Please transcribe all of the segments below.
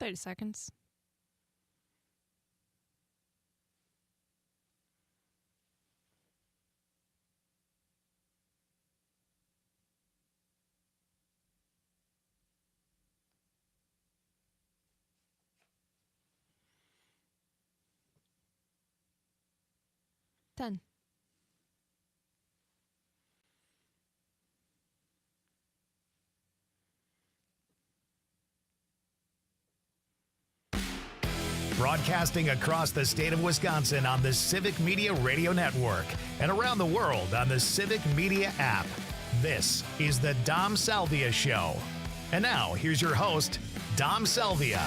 30 seconds. Ten. Broadcasting across the state of Wisconsin on the Civic Media Radio Network and around the world on the Civic Media app. This is the Dom Salvia Show. And now, here's your host, Dom Salvia.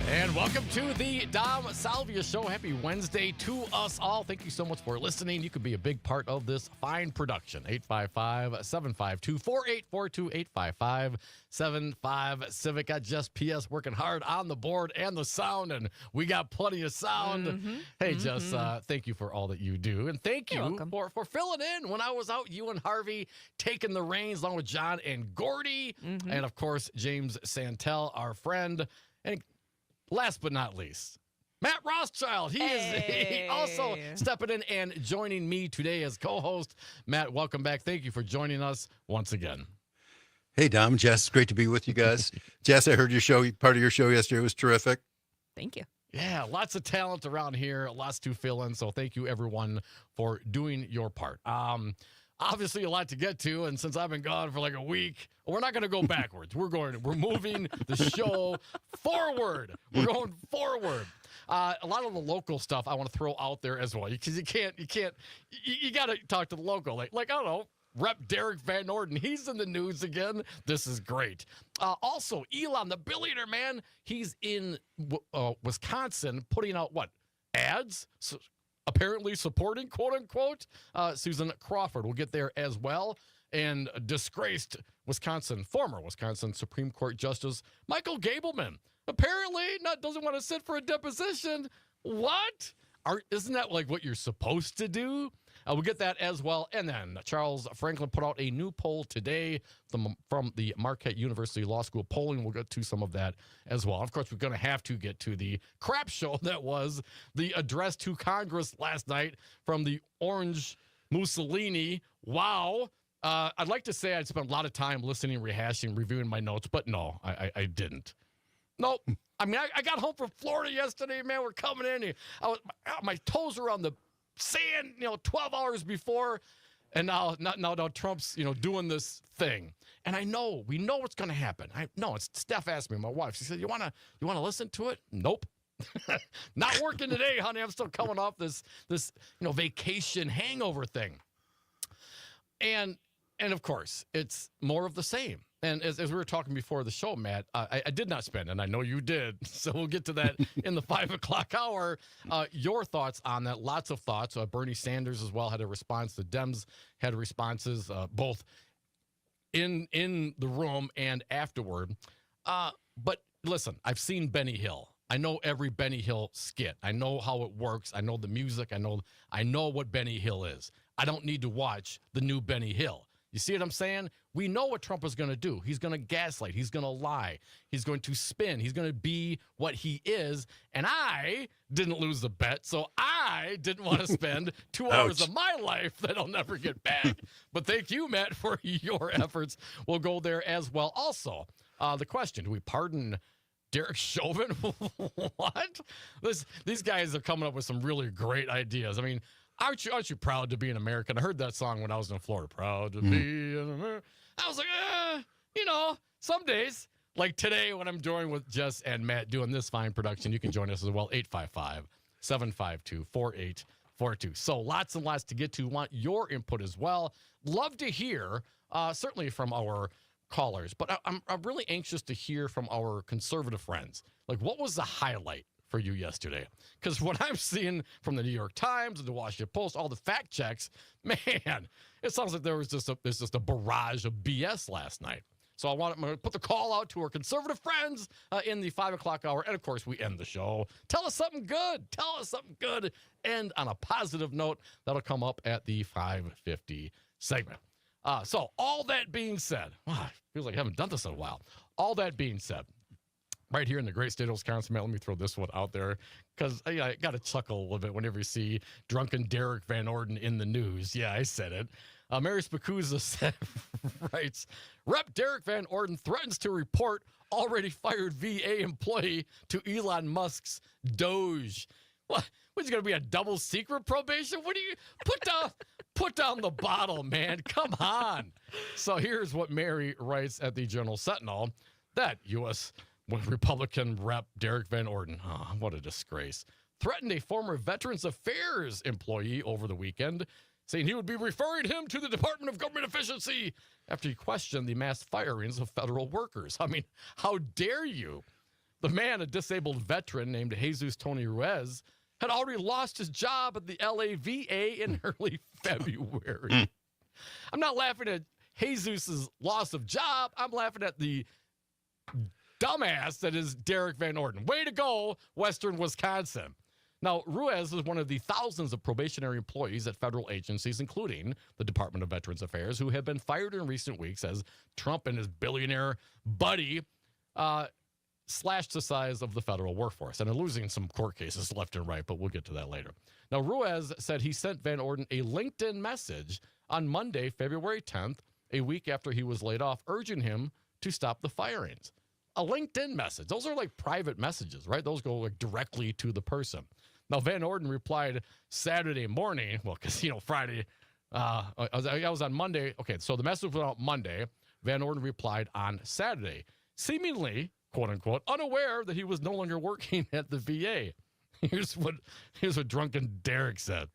And welcome to the Dom Salvia Show. Happy Wednesday to us all. Thank you so much for listening. You could be a big part of this fine production. 855-752-4842, 855-75 Got Jess PS working hard on the board and the sound, and we got plenty of sound. Hey, Jess, thank you for all that you do. And thank you for filling in when I was out. You and Harvey taking the reins along with John and Gordy. And, of course, James Santel, our friend. And last but not least, Matt Rothschild. He is also stepping in and joining me today as co-host. Matt, welcome back. Thank you for joining us once again. Hey, Dom, Jess, great to be with you guys. Jess, I heard your show. Part of your show yesterday was terrific. Thank you. Yeah, lots of talent around here, lots to fill in. So thank you, everyone, for doing your part. Obviously, a lot to get to, and since I've been gone for like a week, we're not going to go backwards. We're moving the show forward. We're going forward. A lot of the local stuff I want to throw out there as well, because you got to talk to the local. Like I don't know, Rep Derek Van Norden, he's in the news again. This is great. Also, Elon, the billionaire man, he's in Wisconsin putting out what? Ads? Apparently supporting, quote unquote, Susan Crawford. We'll get there as well. And disgraced former Wisconsin Supreme Court Justice Michael Gableman apparently doesn't want to sit for a deposition. What? Isn't that like what you're supposed to do? We'll get that as well. And then Charles Franklin put out a new poll today from the Marquette University Law School polling. We'll get to some of that as well. Of course, we're going to have to get to the crap show that was the address to Congress last night from the Orange Mussolini. Wow. I'd like to say I'd spent a lot of time listening, rehashing, reviewing my notes, but no, I didn't. Nope. I mean, I got home from Florida yesterday, man. We're coming in. My toes are on the sand, 12 hours before, and now Trump's, doing this thing. And we know what's going to happen. Steph asked me, my wife, she said, you want to listen to it? Nope. Not working today, honey. I'm still coming off this vacation hangover thing. And of course, it's more of the same. And as we were talking before the show, Matt, I did not spend, and I know you did, so we'll get to that in the 5 o'clock hour. Your thoughts on that, lots of thoughts. Bernie Sanders as well had a response. The Dems had responses, both in the room and afterward. But listen, I've seen Benny Hill. I know every Benny Hill skit. I know how it works. I know the music. I know what Benny Hill is. I don't need to watch the new Benny Hill. You see what I'm saying? We know what Trump is going to do. He's going to gaslight. He's going to lie. He's going to spin. He's going to be what he is. And I didn't lose the bet, so I didn't want to spend 2 hours of my life that I'll never get back. But thank you, Matt, for your efforts. We'll go there as well. Also, the question, do we pardon Derek Chauvin? What? These guys are coming up with some really great ideas. I mean, aren't you proud to be an American? I heard that song when I was in Florida. Proud to be an American. I was like, some days, like today when I'm joined with Jess and Matt doing this fine production, you can join us as well, 855-752-4842. So lots and lots to get to. Want your input as well. Love to hear, certainly from our callers, but I'm really anxious to hear from our conservative friends. Like, what was the highlight for you yesterday? Because what I'm seeing from the New York Times and the Washington Post, all the fact checks, man, it sounds like there's just a barrage of BS last night. So I'm going to put the call out to our conservative friends in the 5 o'clock hour. And, of course, we end the show. Tell us something good. And on a positive note, that'll come up at the 5:50 segment. So all that being said, feels like I haven't done this in a while. All that being said, right here in the great state of Wisconsin. Man, let me throw this one out there because I got to chuckle a little bit whenever you see drunken Derek Van Orden in the news. Yeah, I said it. Mary Spacuzza writes, Rep. Derek Van Orden threatens to report already fired VA employee to Elon Musk's Doge. What? What's going to be a double secret probation? What do you put down the bottle, man? Come on. So here's what Mary writes at the Journal Sentinel, that U.S. Republican Rep. Derek Van Orden, oh, what a disgrace, threatened a former Veterans Affairs employee over the weekend, saying he would be referring him to the Department of Government Efficiency after he questioned the mass firings of federal workers. I mean, how dare you? The man, a disabled veteran named Jesus Tony Ruiz, had already lost his job at the LAVA in early February. I'm not laughing at Jesus' loss of job. I'm laughing at the dumbass that is Derek Van Orden. Way to go, Western Wisconsin. Now, Ruiz is one of the thousands of probationary employees at federal agencies, including the Department of Veterans Affairs, who have been fired in recent weeks as Trump and his billionaire buddy slashed the size of the federal workforce and are losing some court cases left and right, but we'll get to that later. Now, Ruiz said he sent Van Orden a LinkedIn message on Monday, February 10th, a week after he was laid off, urging him to stop the firings. A LinkedIn message. Those are like private messages, right? Those go like directly to the person. Now, Van Orden replied Saturday morning, well, because, Friday, I was on Monday. Okay, so the message went out Monday. Van Orden replied on Saturday, seemingly, quote unquote, unaware that he was no longer working at the VA. Here's what drunken Derek said.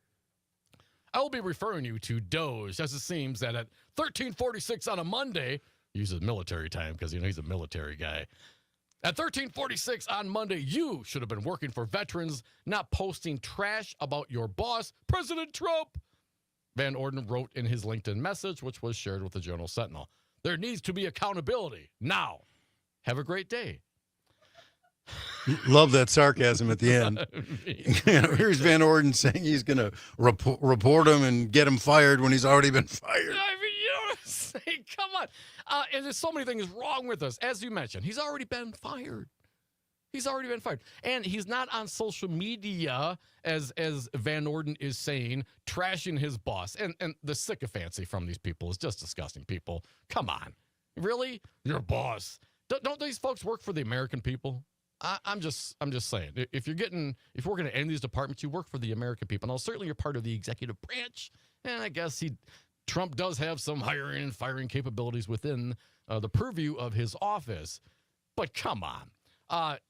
I will be referring you to Doge, as it seems that at 13:46 on a Monday, he uses military time because, he's a military guy. At 13:46 on Monday, you should have been working for veterans, not posting trash about your boss, President Trump. Van Orden wrote in his LinkedIn message, which was shared with the Journal Sentinel. There needs to be accountability now. Have a great day. Love that sarcasm at the end. Here's Van Orden saying he's going to report him and get him fired when he's already been fired. I mean, you know what I'm saying? Come on. And there's so many things wrong with us. As you mentioned, he's already been fired. He's already been fired. And he's not on social media, as Van Orden is saying, trashing his boss. And the sycophancy from these people is just disgusting, people. Come on. Really? Your boss. Don't these folks work for the American people? I'm just saying. If we're going to end these departments, you work for the American people. Now, certainly you're part of the executive branch, and I guess Trump does have some hiring and firing capabilities within the purview of his office. But come on.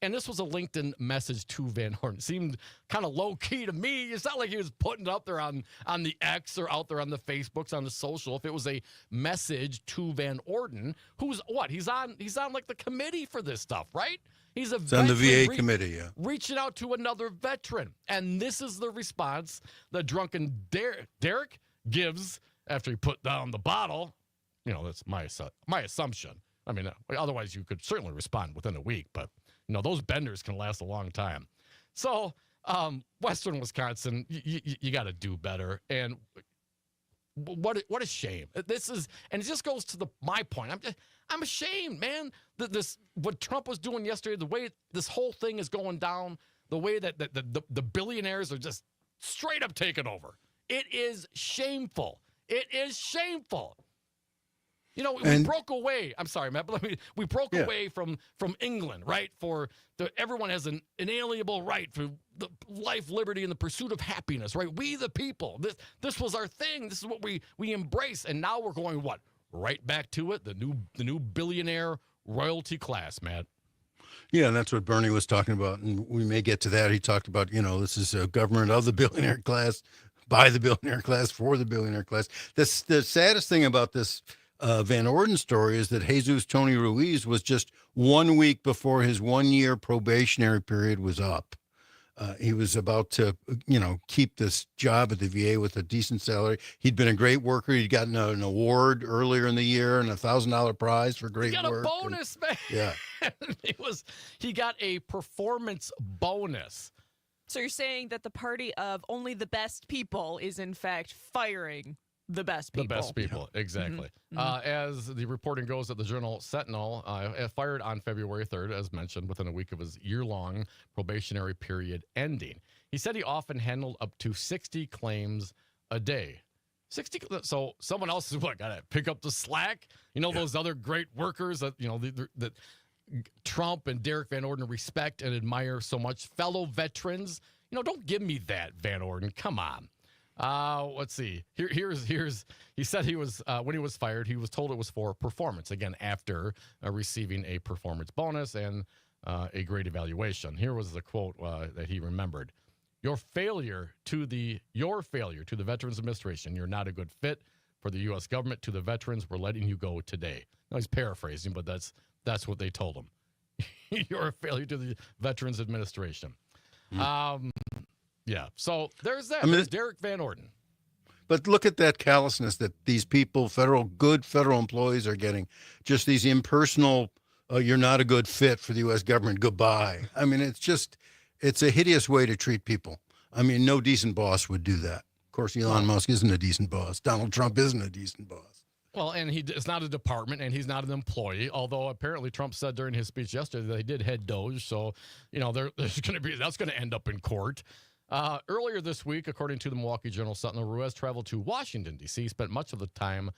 And this was a LinkedIn message to Van Orden. It seemed kind of low-key to me. It's not like he was putting it up there on the X or out there on the Facebooks, on the social. If it was a message to Van Orden, who's what? He's on like the committee for this stuff, right? He's on the VA committee, yeah. Reaching out to another veteran. And this is the response that drunken Derek gives after he put down the bottle. That's my assumption. I mean, otherwise you could certainly respond within a week, but those benders can last a long time. So, Western Wisconsin, you got to do better. And what a shame. This is, and it just goes to my point. I'm ashamed, man. What Trump was doing yesterday, the way this whole thing is going down, the way that the billionaires are just straight up taking over. It is shameful. It is shameful. We broke away. I'm sorry, Matt, but we broke away from England, right? Everyone has an inalienable right for the life, liberty, and the pursuit of happiness, right? We the people. This was our thing. This is what we embrace, and now we're going what? Right back to it. The new billionaire royalty class, Matt. Yeah, and that's what Bernie was talking about, and we may get to that. He talked about this is a government of the billionaire class, by the billionaire class, for the billionaire class. The saddest thing about this Van Orden story is that Jesus Tony Ruiz was just 1 week before his 1 year probationary period was up. He was about to, keep this job at the VA with a decent salary. He'd been a great worker. He'd gotten an award earlier in the year and $1,000 prize for great work. He got a bonus, man. Yeah. He got a performance bonus. So you're saying that the party of only the best people is in fact firing the best people. The best people, exactly. As the reporting goes that the Journal Sentinel fired on February 3rd, as mentioned, within a week of his year-long probationary period ending. He said he often handled up to 60 claims a day. 60. So someone else is got to pick up the slack. Those other great workers that that Trump and Derek Van Orden respect and admire so much. Fellow veterans. Don't give me that, Van Orden. Come on. Let's see. Here's. He said he was when he was fired. He was told it was for performance. Again, after receiving a performance bonus and a great evaluation. Here was the quote that he remembered: Your failure to the Veterans Administration. You're not a good fit for the U.S. government. To the veterans, we're letting you go today. Now he's paraphrasing, but that's what they told him. You're a failure to the Veterans Administration. Yeah. So there's that. There's Derek Van Orden. But look at that callousness that these people, good federal employees, are getting. Just these impersonal, you're not a good fit for the U.S. government. Goodbye. I mean, it's a hideous way to treat people. I mean, no decent boss would do that. Of course, Elon Musk isn't a decent boss. Donald Trump isn't a decent boss. Well, and it's not a department, and he's not an employee. Although apparently Trump said during his speech yesterday that he did head Doge, so that's going to end up in court. Earlier this week, according to the Milwaukee Journal Sentinel, Ruiz traveled to Washington, D.C., spent much of the time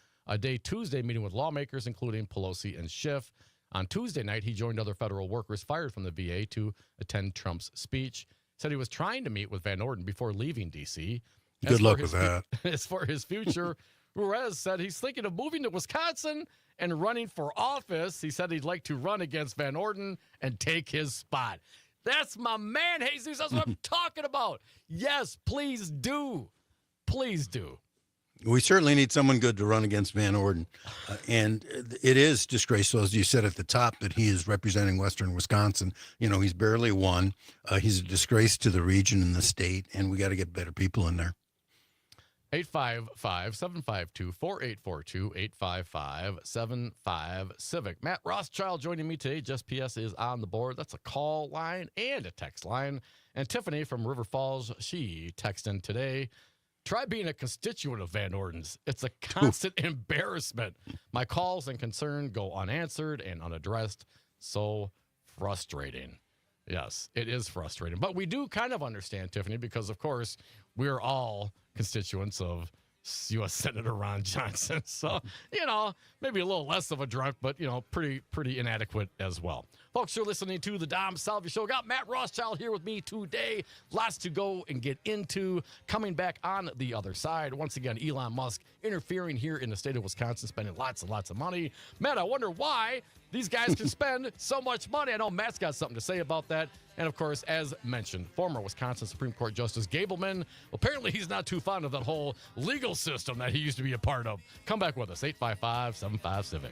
Tuesday meeting with lawmakers, including Pelosi and Schiff. On Tuesday night, he joined other federal workers fired from the VA to attend Trump's speech. Said he was trying to meet with Van Orden before leaving D.C. Good luck with that. As for his future, Ruiz said he's thinking of moving to Wisconsin and running for office. He said he'd like to run against Van Orden and take his spot. That's my man, Jesus. That's what I'm talking about. Yes, please do. Please do. We certainly need someone good to run against Van Orden. And it is disgraceful, as you said at the top, that he is representing Western Wisconsin. He's barely won. He's a disgrace to the region and the state, and we got to get better people in there. 855-752-4842, 855-75-CIVIC. Matt Rothschild joining me today. Just PS is on the board. That's a call line and a text line. And Tiffany from River Falls, she texted in today. Try being a constituent of Van Orden's. It's a constant embarrassment. My calls and concern go unanswered and unaddressed. So frustrating. Yes, it is frustrating. But we do kind of understand, Tiffany, because, of course, we're all constituents of U.S. Senator Ron Johnson. So, maybe a little less of a drunk, but, pretty inadequate as well. Folks, you're listening to the Dom Salvia Show. Got Matt Rothschild here with me today. Lots to go and get into. Coming back on the other side. Once again, Elon Musk interfering here in the state of Wisconsin, spending lots and lots of money. Matt, I wonder why these guys can spend so much money. I know Matt's got something to say about that. And, of course, as mentioned, former Wisconsin Supreme Court Justice Gableman, apparently he's not too fond of that whole legal system that he used to be a part of. Come back with us, 855-75-CIVIC.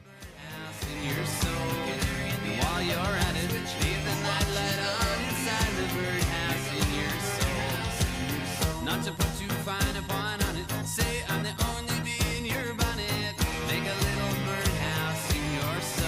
While you're at it, leave the nightlight on inside the birdhouse in your soul. Not to put too fine a point on it, say I'm the only bee in your bonnet. Make a little birdhouse in your soul.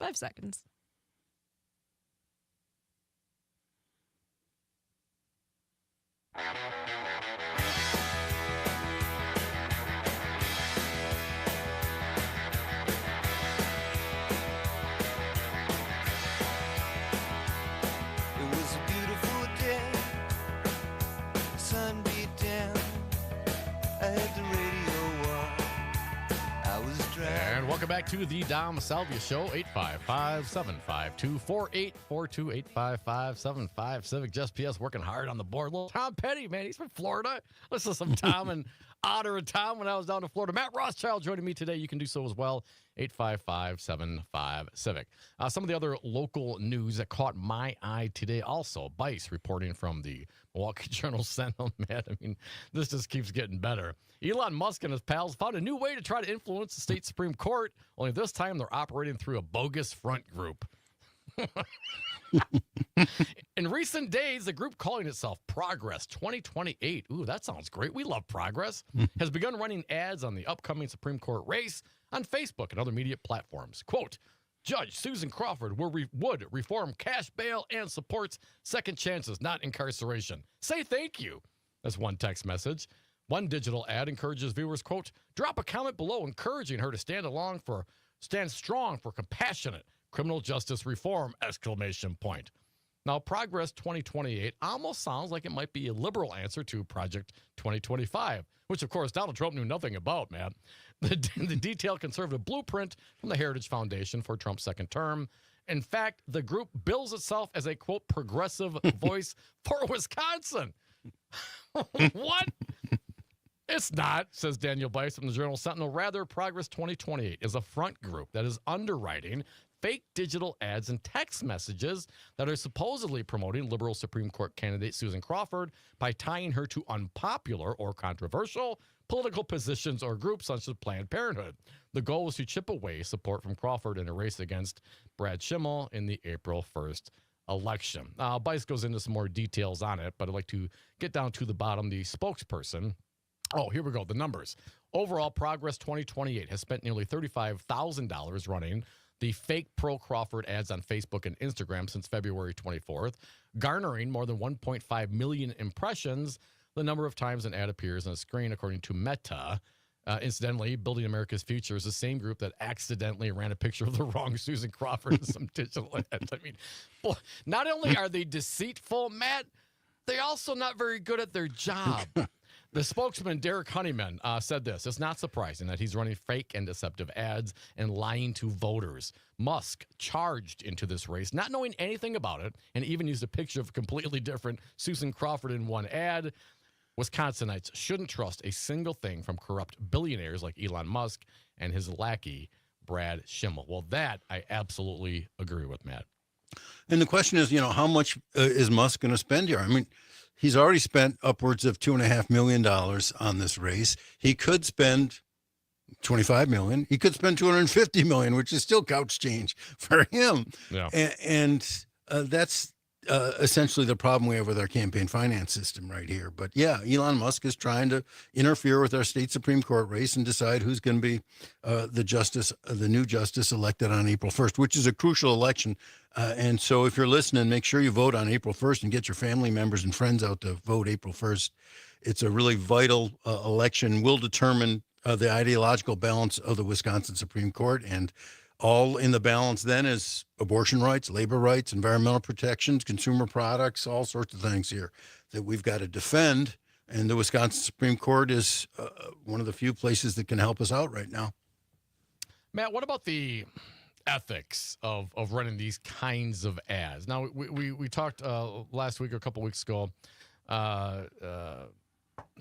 5 seconds. It was a beautiful day, sun beat down, I had the radio on, I was driving. And welcome back to the Dom Salvia Show, 855-752-4842, 855-755. Civic Just PS working hard on the board. Little Tom Petty, man, he's from Florida. Listen to some Tom and Otter and Tom when I was down in Florida. Matt Rothschild joining me today. You can do so as well, 855-75-CIVIC. Some of the other local news that caught my eye today also. Bice reporting from the Milwaukee Journal Sentinel. Man, I mean, this just keeps getting better. Elon Musk and his pals found a new way to try to influence the state Supreme Court, only this time they're operating through a bogus front group. In recent days, the group calling itself Progress 2028, ooh, that sounds great. We love Progress, has begun running ads on the upcoming Supreme Court race on Facebook and other media platforms. Quote, Judge Susan Crawford would reform cash bail and supports second chances, not incarceration. Say thank you. That's one text message. One digital ad encourages viewers, quote, drop a comment below encouraging her to stand strong for compassionate criminal justice reform, exclamation point. Now, Progress 2028 almost sounds like it might be a liberal answer to Project 2025, which, of course, Donald Trump knew nothing about, man. The detailed conservative blueprint from the Heritage Foundation for Trump's second term. In fact, the group bills itself as a, quote, progressive voice for Wisconsin. What? It's not, says Daniel Bice from the Journal Sentinel. Rather, Progress 2028 is a front group that is underwriting fake digital ads and text messages that are supposedly promoting liberal Supreme Court candidate Susan Crawford by tying her to unpopular or controversial political positions or groups such as Planned Parenthood. The goal is to chip away support from Crawford in a race against Brad Schimmel in the April 1st election. Bice goes into some more details on it, but I'd like to get down to the bottom. The spokesperson, oh, here we go, the numbers. Overall, Progress 2028 has spent nearly $35,000 running the fake pro-Crawford ads on Facebook and Instagram since February 24th, garnering more than 1.5 million impressions, the number of times an ad appears on a screen, according to Meta. Incidentally, Building America's Future is the same group that accidentally ran a picture of the wrong Susan Crawford in some digital ads. I mean, boy, not only are they deceitful, Matt, they're also not very good at their job. The spokesman, Derek Honeyman, said this. It's not surprising that he's running fake and deceptive ads and lying to voters. Musk charged into this race, not knowing anything about it, and even used a picture of a completely different Susan Crawford in one ad. Wisconsinites shouldn't trust a single thing from corrupt billionaires like Elon Musk and his lackey, Brad Schimmel. Well, that I absolutely agree with, Matt. And the question is, how much is Musk going to spend here? I mean, he's already spent upwards of $2.5 million on this race. He could spend $25 million. He could spend $250 million, which is still couch change for him. Yeah. And that's essentially the problem we have with our campaign finance system right here. But yeah, Elon Musk is trying to interfere with our state Supreme Court race and decide who's going to be the new justice elected on April 1st, which is a crucial election. And so if you're listening, make sure you vote on April 1st and get your family members and friends out to vote April 1st. It's a really vital election. Will determine the ideological balance of the Wisconsin Supreme Court, and all in the balance then is abortion rights, labor rights, environmental protections, consumer products, all sorts of things here that we've got to defend. And the Wisconsin Supreme Court is one of the few places that can help us out right now. Matt, what about the ethics of running these kinds of ads? Now, we talked last week or a couple weeks ago,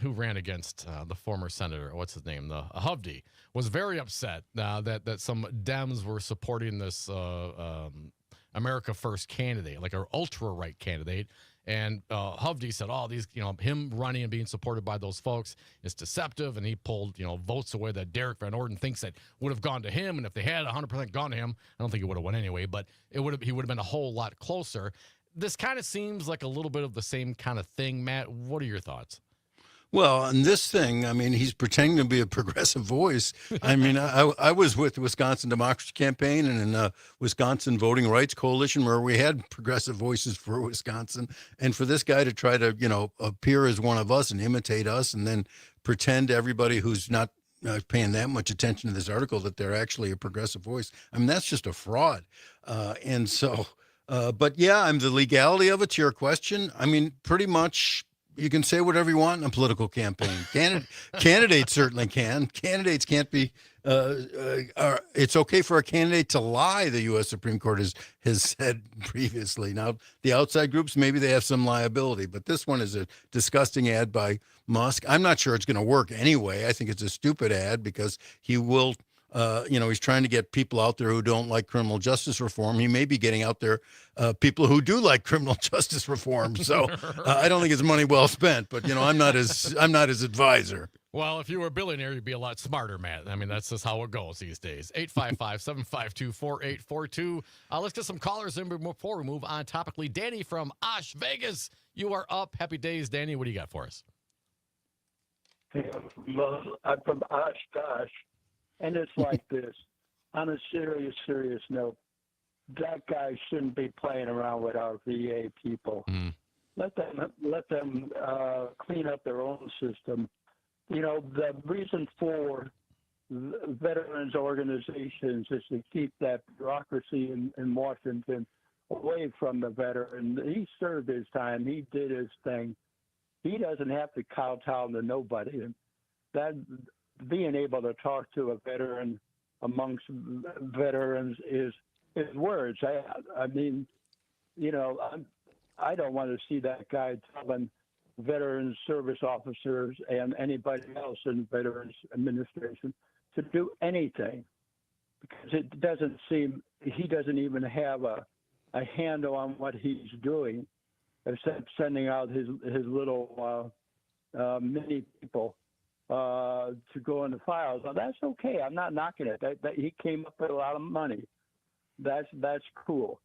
who ran against the former senator, what's his name, the Hovde, was very upset that some Dems were supporting this America First candidate, like an ultra-right candidate. And Hovde said, these, him running and being supported by those folks is deceptive. And he pulled, votes away that Derek Van Orden thinks that would have gone to him. And if they had 100% gone to him, I don't think it would have won anyway, but he would have been a whole lot closer. This kind of seems like a little bit of the same kind of thing, Matt. What are your thoughts? Well, and this thing, I mean, he's pretending to be a progressive voice. I mean, I was with the Wisconsin Democracy Campaign and in Wisconsin Voting Rights Coalition where we had progressive voices for Wisconsin. And for this guy to try to, appear as one of us and imitate us and then pretend to everybody who's not paying that much attention to this article that they're actually a progressive voice, I mean, that's just a fraud. And so, but yeah, I'm the legality of it to your question. I mean, pretty much you can say whatever you want in a political campaign. Candidates certainly can. Candidates can't be. It's okay for a candidate to lie. The U.S. Supreme Court has said previously. Now the outside groups maybe they have some liability, but this one is a disgusting ad by Musk. I'm not sure it's going to work anyway. I think it's a stupid ad because he will. He's trying to get people out there who don't like criminal justice reform. He may be getting out there people who do like criminal justice reform. So I don't think it's money well spent. But I'm not his advisor. Well, if you were a billionaire, you'd be a lot smarter, Matt. I mean, that's just how it goes these days. 855-752-4842. Let's get some callers in before we move on topically. Danny from Osh, Vegas. You are up. Happy days, Danny. What do you got for us? Hey, I'm from Oshkosh, and it's like this. On a serious note, that guy shouldn't be playing around with our VA people. Let them clean up their own system. The reason for veterans organizations is to keep that bureaucracy in Washington away from the veteran. He served his time. He did his thing. He doesn't have to kowtow to nobody. And that being able to talk to a veteran amongst veterans is words. I mean, I don't want to see that guy telling veterans service officers and anybody else in Veterans Administration to do anything because it doesn't seem he doesn't even have a handle on what he's doing except sending out his little mini people to go in the files. Now that's okay. I'm not knocking it. That he came up with a lot of money. That's cool.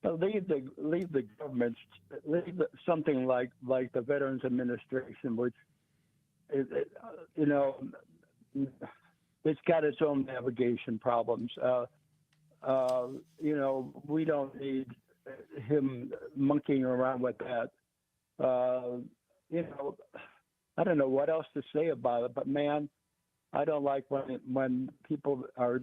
But leave the government, something like the Veterans Administration, which it's got its own navigation problems. We don't need him monkeying around with that. I don't know what else to say about it, but man, I don't like when people are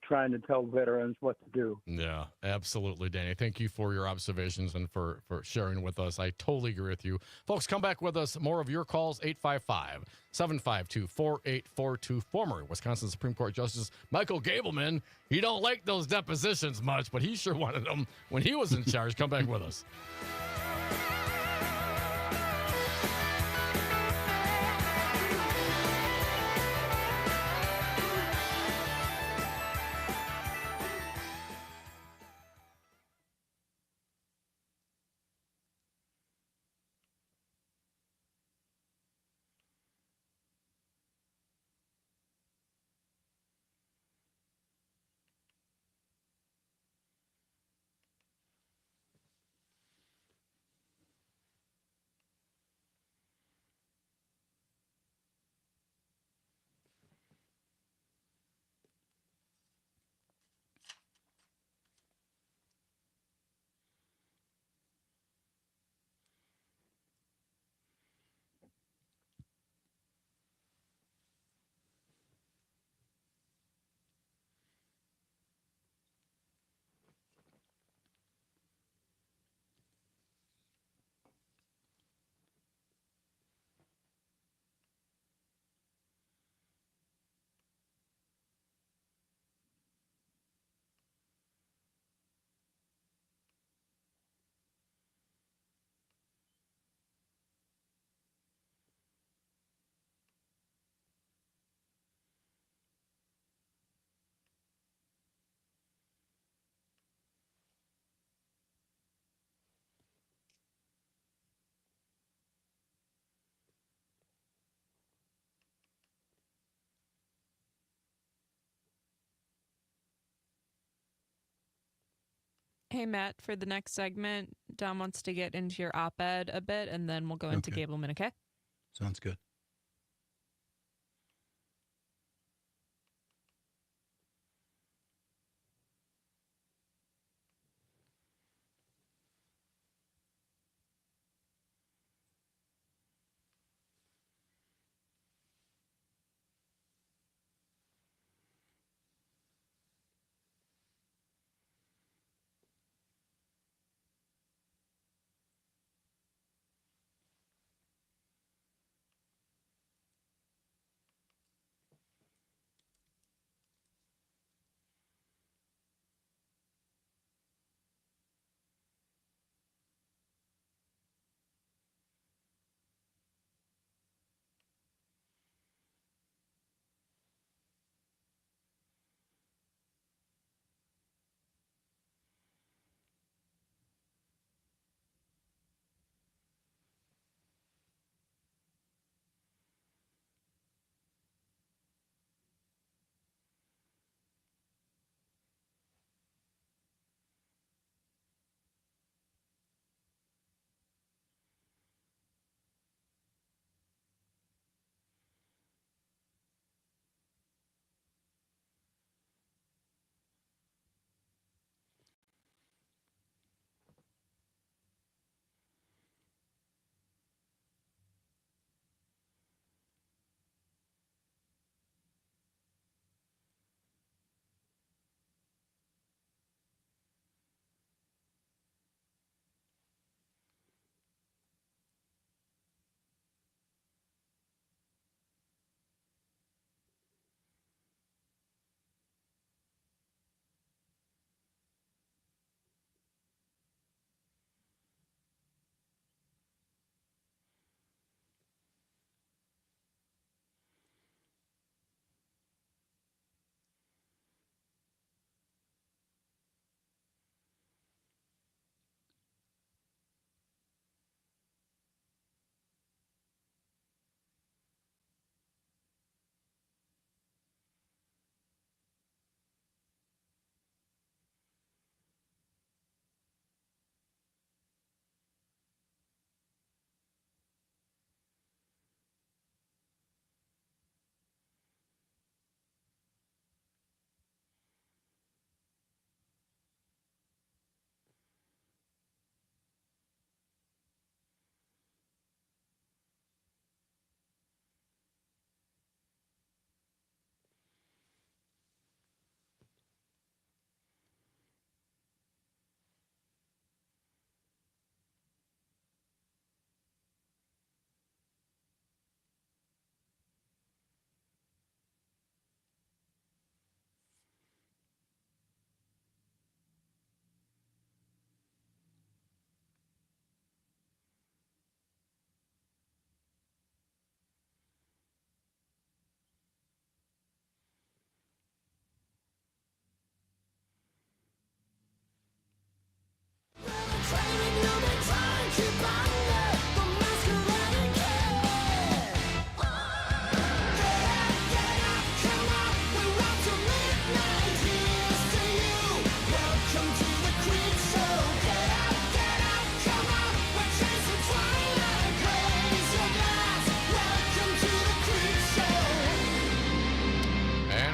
trying to tell veterans what to do. Yeah, absolutely, Danny. Thank you for your observations and for sharing with us. I totally agree with you. Folks, come back with us. More of your calls, 855-752-4842. Former Wisconsin Supreme Court Justice Michael Gableman. He don't like those depositions much, but he sure wanted them when he was in charge. Come back with us. Hey, Matt, for the next segment, Dom wants to get into your op-ed a bit, and then we'll go into Okay. Gableman, okay? Sounds good.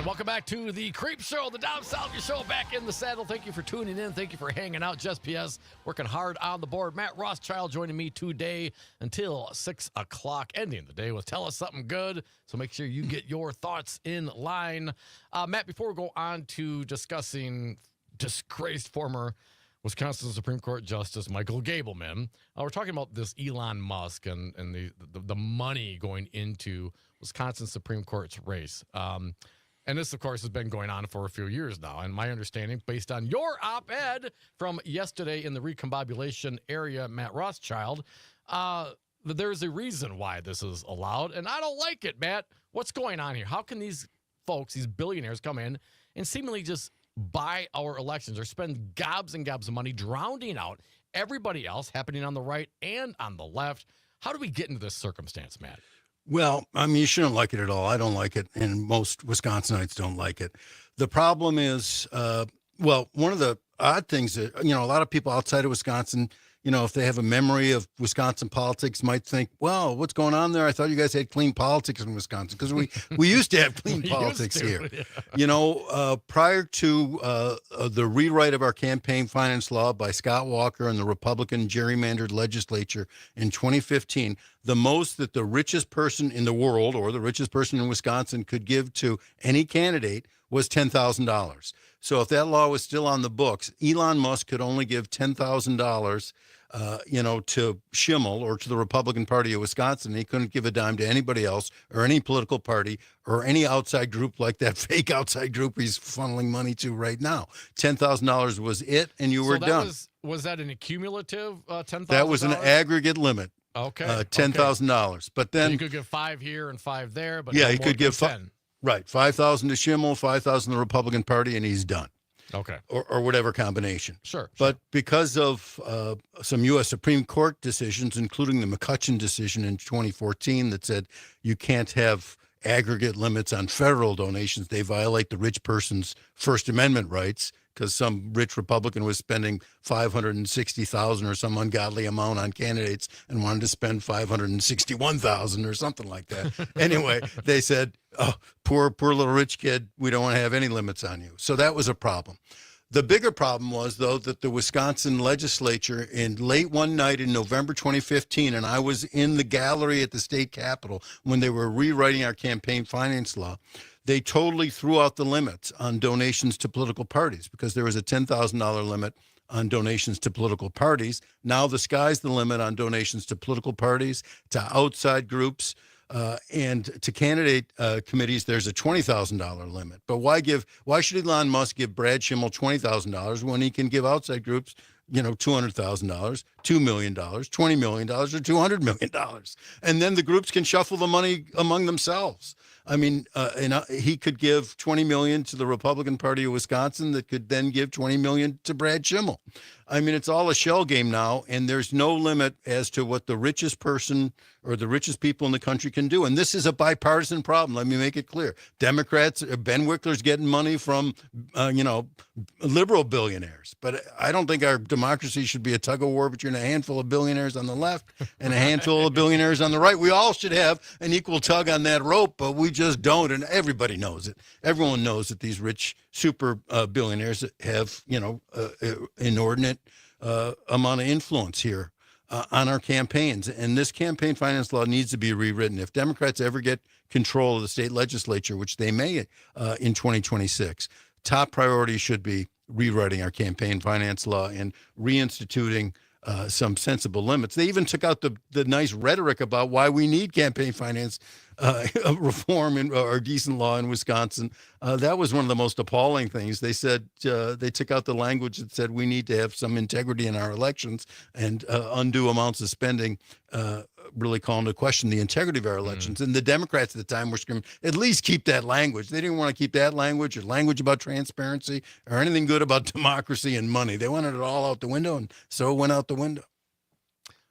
Welcome back to the Creep Show, the Dom Salvia Show, back in the saddle. Thank you for tuning in. Thank you for hanging out. Just PS working hard on the board. Matt Rothschild joining me today until 6 o'clock, ending the day with Tell Us Something Good. So make sure you get your thoughts in line. Matt, before we go on to discussing disgraced former Wisconsin Supreme Court Justice Michael Gableman, we're talking about this Elon Musk and the money going into Wisconsin Supreme Court's race. And this, of course, has been going on for a few years now. And my understanding, based on your op-ed from yesterday in the recombobulation area, Matt Rothschild, that there's a reason why this is allowed. And I don't like it, Matt. What's going on here? How can these folks, these billionaires, come in and seemingly just buy our elections or spend gobs and gobs of money drowning out everybody else happening on the right and on the left? How do we get into this circumstance, Matt? Well, I mean, you shouldn't like it at all. I don't like it, and most Wisconsinites don't like it. The problem is, one of the odd things that, a lot of people outside of Wisconsin if they have a memory of Wisconsin politics, might think, well, what's going on there? I thought you guys had clean politics in Wisconsin, because we used to have clean politics here. Prior to the rewrite of our campaign finance law by Scott Walker and the Republican gerrymandered legislature in 2015, the most that the richest person in the world or the richest person in Wisconsin could give to any candidate was $10,000. So if that law was still on the books, Elon Musk could only give $10,000, to Schimmel or to the Republican Party of Wisconsin. He couldn't give a dime to anybody else or any political party or any outside group like that fake outside group he's funneling money to right now. $10,000 was it, and you were done. Was that an accumulative $10,000? That was an aggregate limit. Okay. $10,000. But then so you could give 5 here and 5 there, but yeah, no he more could than give 10. Right, 5,000 to Schimmel, 5,000 to the Republican Party, and he's done. Okay. Or whatever combination. Sure. But because of some U.S. Supreme Court decisions, including the McCutcheon decision in 2014 that said you can't have aggregate limits on federal donations, they violate the rich person's First Amendment rights, because some rich Republican was spending $560,000 or some ungodly amount on candidates and wanted to spend $561,000 or something like that. Anyway, they said, "Oh, poor little rich kid, we don't want to have any limits on you." So that was a problem. The bigger problem was, though, that the Wisconsin legislature in late one night in November 2015, and I was in the gallery at the state capitol when they were rewriting our campaign finance law, they totally threw out the limits on donations to political parties, because there was a $10,000 limit on donations to political parties. Now the sky's the limit on donations to political parties, to outside groups, and to candidate committees. There's a $20,000 limit. But why should Elon Musk give Brad Schimmel $20,000 when he can give outside groups, $200,000, $2 million, $20 million, or $200 million? And then the groups can shuffle the money among themselves. I mean, he could give $20 million to the Republican Party of Wisconsin that could then give $20 million to Brad Schimmel. I mean, it's all a shell game now, and there's no limit as to what the richest person or the richest people in the country can do. And this is a bipartisan problem. Let me make it clear. Democrats, Ben Wickler's getting money from, liberal billionaires. But I don't think our democracy should be a tug of war between a handful of billionaires on the left and a handful of billionaires on the right. We all should have an equal tug on that rope, but we just don't. And everybody knows it. Everyone knows that these rich super billionaires have, inordinate amount of influence here on our campaigns. And this campaign finance law needs to be rewritten. If Democrats ever get control of the state legislature, which they may in 2026, top priority should be rewriting our campaign finance law and reinstituting some sensible limits. They even took out the nice rhetoric about why we need campaign finance reform or decent law in Wisconsin. That was one of the most appalling things. They said they took out the language that said we need to have some integrity in our elections, and undue amounts of spending really calling into question the integrity of our elections. And the Democrats at the time were screaming, at least keep that language. They didn't want to keep that language or language about transparency or anything good about democracy and money. They wanted it all out the window, and so it went out the window.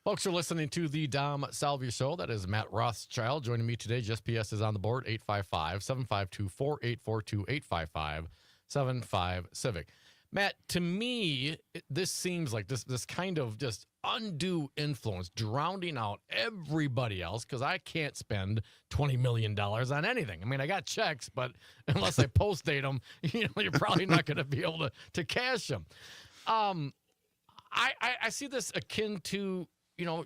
Folks are listening to the Dom Salvia Show. That is Matt Rothschild joining me today. Just PS is on the board, 855-752-4842, 855-75-CIVIC. Matt, to me, this seems like this kind of just undue influence, drowning out everybody else, because I can't spend $20 million on anything. I mean, I got checks, but unless I post date them, you're probably not going to be able to cash them. I see this akin to,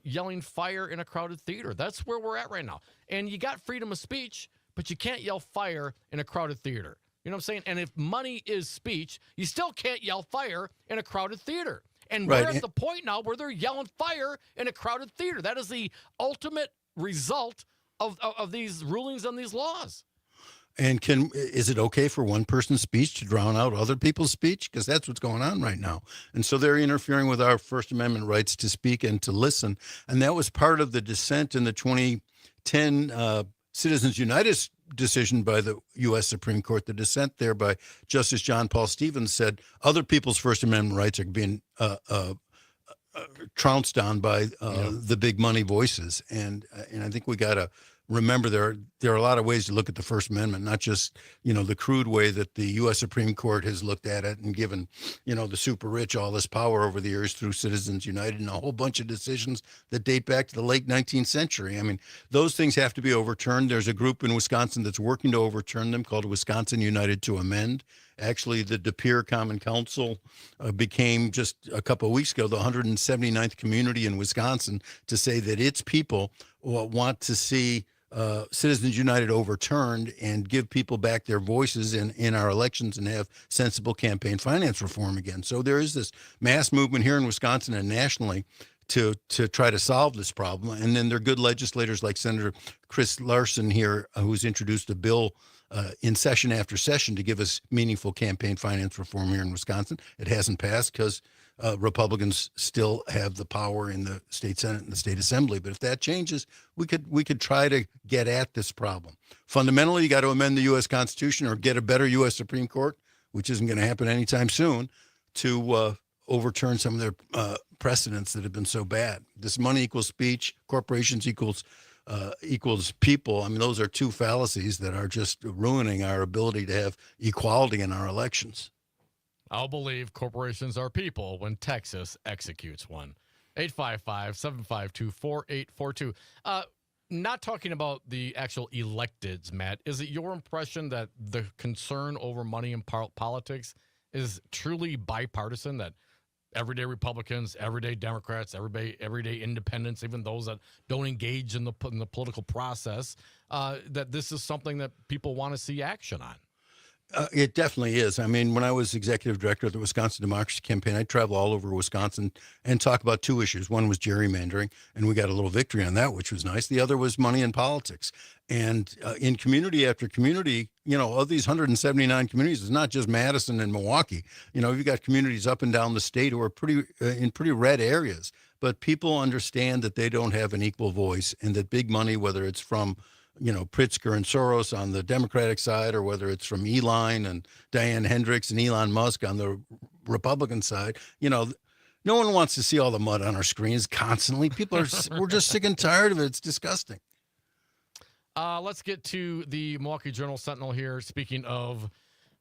yelling fire in a crowded theater. That's where we're at right now. And you got freedom of speech, but you can't yell fire in a crowded theater. You know what I'm saying? And if money is speech, you still can't yell fire in a crowded theater. And we're at the point now where they're yelling fire in a crowded theater. That is the ultimate result of these rulings on these laws. And is it okay for one person's speech to drown out other people's speech? Because that's what's going on right now. And so they're interfering with our First Amendment rights to speak and to listen. And that was part of the dissent in the 2010 Citizens United decision by the U.S. Supreme Court. The dissent there by Justice John Paul Stevens said other people's First Amendment rights are being trounced on by the big money voices. And I think we got to remember there are a lot of ways to look at the First Amendment, not just, the crude way that the U.S. Supreme Court has looked at it and given, the super rich all this power over the years through Citizens United and a whole bunch of decisions that date back to the late 19th century. I mean, those things have to be overturned. There's a group in Wisconsin that's working to overturn them called Wisconsin United to Amend. Actually, the De Pere Common Council became just a couple of weeks ago the 179th community in Wisconsin to say that its people want to see Citizens United overturned and give people back their voices in our elections and have sensible campaign finance reform again. So there is this mass movement here in Wisconsin and nationally to try to solve this problem. And then there are good legislators like Senator Chris Larson here, who's introduced a bill in session after session to give us meaningful campaign finance reform here in Wisconsin. It hasn't passed because Republicans still have the power in the state Senate and the state assembly. But if that changes, we could try to get at this problem. Fundamentally, you got to amend the U.S. Constitution or get a better U.S. Supreme Court, which isn't going to happen anytime soon, to overturn some of their precedents that have been so bad. This money equals speech, corporations equals people. I mean, those are two fallacies that are just ruining our ability to have equality in our elections. I'll believe corporations are people when Texas executes one. 855-752-4842. Not talking about the actual electeds, Matt. Is it your impression that the concern over money in politics is truly bipartisan, that everyday Republicans, everyday Democrats, everyday independents, even those that don't engage in the political process, that this is something that people want to see action on? It definitely is. I mean, when I was executive director of the Wisconsin Democracy Campaign, I'd travel all over Wisconsin and talk about two issues. One was gerrymandering, and we got a little victory on that, which was nice. The other was money in politics. And in community after community, of these 179 communities, it's not just Madison and Milwaukee. You've got communities up and down the state who are in pretty red areas. But people understand that they don't have an equal voice and that big money, whether it's from Pritzker and Soros on the Democratic side, or whether it's from Elon and Diane Hendricks and Elon Musk on the Republican side, no one wants to see all the mud on our screens constantly. We're just sick and tired of it. It's disgusting. Let's get to the Milwaukee Journal-Sentinel here. Speaking of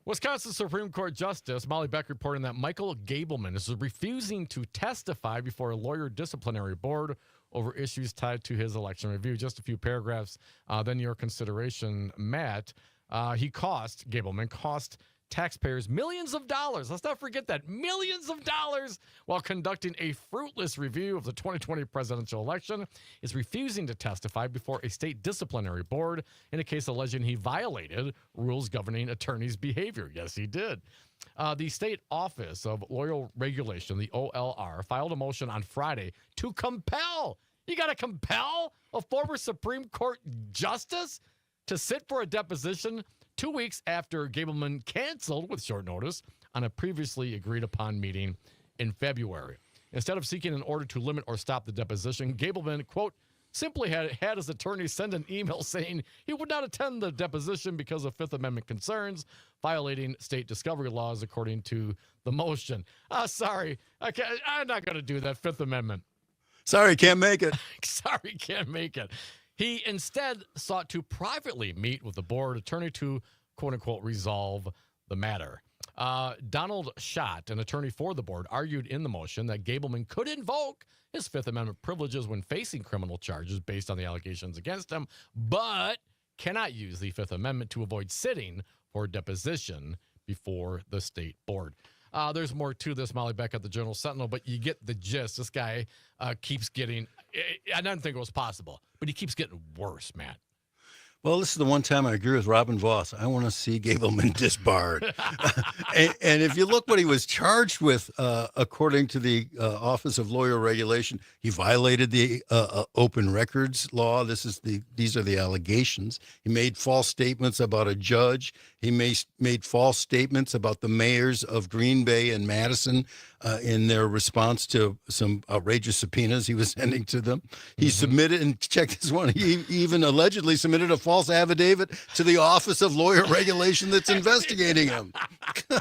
Wisconsin Supreme Court Justice, Molly Beck reporting that Michael Gableman is refusing to testify before a lawyer disciplinary board over issues tied to his election review. Just a few paragraphs, then your consideration, Matt. Gableman cost taxpayers millions of dollars. Let's not forget that, millions of dollars, while conducting a fruitless review of the 2020 presidential election, is refusing to testify before a state disciplinary board in a case alleging he violated rules governing attorneys' behavior. Yes, he did. The State Office of Loyal Regulation, the OLR, filed a motion on Friday to compel a former Supreme Court justice to sit for a deposition 2 weeks after Gableman canceled with short notice on a previously agreed upon meeting in February. Instead of seeking an order to limit or stop the deposition, Gableman, quote, simply had his attorney send an email saying he would not attend the deposition because of Fifth Amendment concerns, violating state discovery laws, according to the motion. Sorry, I'm not going to do that, Fifth Amendment. Sorry, can't make it. Sorry, can't make it. He instead sought to privately meet with the board attorney to, quote-unquote, resolve the matter. Donald Schott, an attorney for the board, argued in the motion that Gableman could invoke his Fifth Amendment privileges when facing criminal charges based on the allegations against him, but cannot use the Fifth Amendment to avoid sitting for deposition before the state board. There's more to this, Molly Beck at the Journal-Sentinel, but you get the gist. This guy keeps getting, I didn't think it was possible, but he keeps getting worse, Matt. Well, this is the one time I agree with Robin Voss. I want to see Gableman disbarred. and if you look what he was charged with, according to the Office of Lawyer Regulation, he violated the open records law. These are the allegations. He made false statements about a judge. He made false statements about the mayors of Green Bay and Madison in their response to some outrageous subpoenas he was sending to them. He submitted, and check this one, he even allegedly submitted a false affidavit to the Office of Lawyer Regulation that's investigating him. I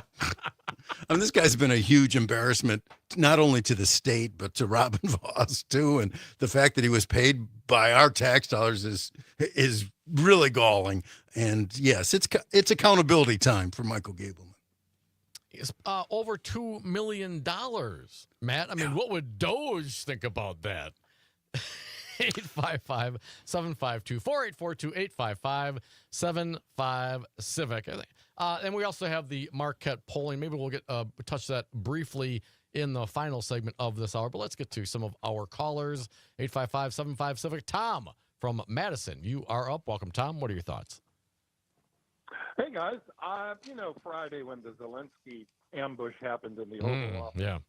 mean, this guy's been a huge embarrassment not only to the state but to Robin Voss too, and the fact that he was paid by our tax dollars is really galling. And yes, it's accountability time for Michael Gableman. It's over $2 million, Matt. I mean, what would Doge think about that? 855-752-4842, 855-75-CIVIC. And we also have the Marquette polling. Maybe we'll get touch that briefly in the final segment of this hour. But let's get to some of our callers. 855-75-CIVIC. Tom from Madison, you are up. Welcome, Tom. What are your thoughts? Hey guys, Friday when the Zelensky ambush happened in the Oval Office, yeah.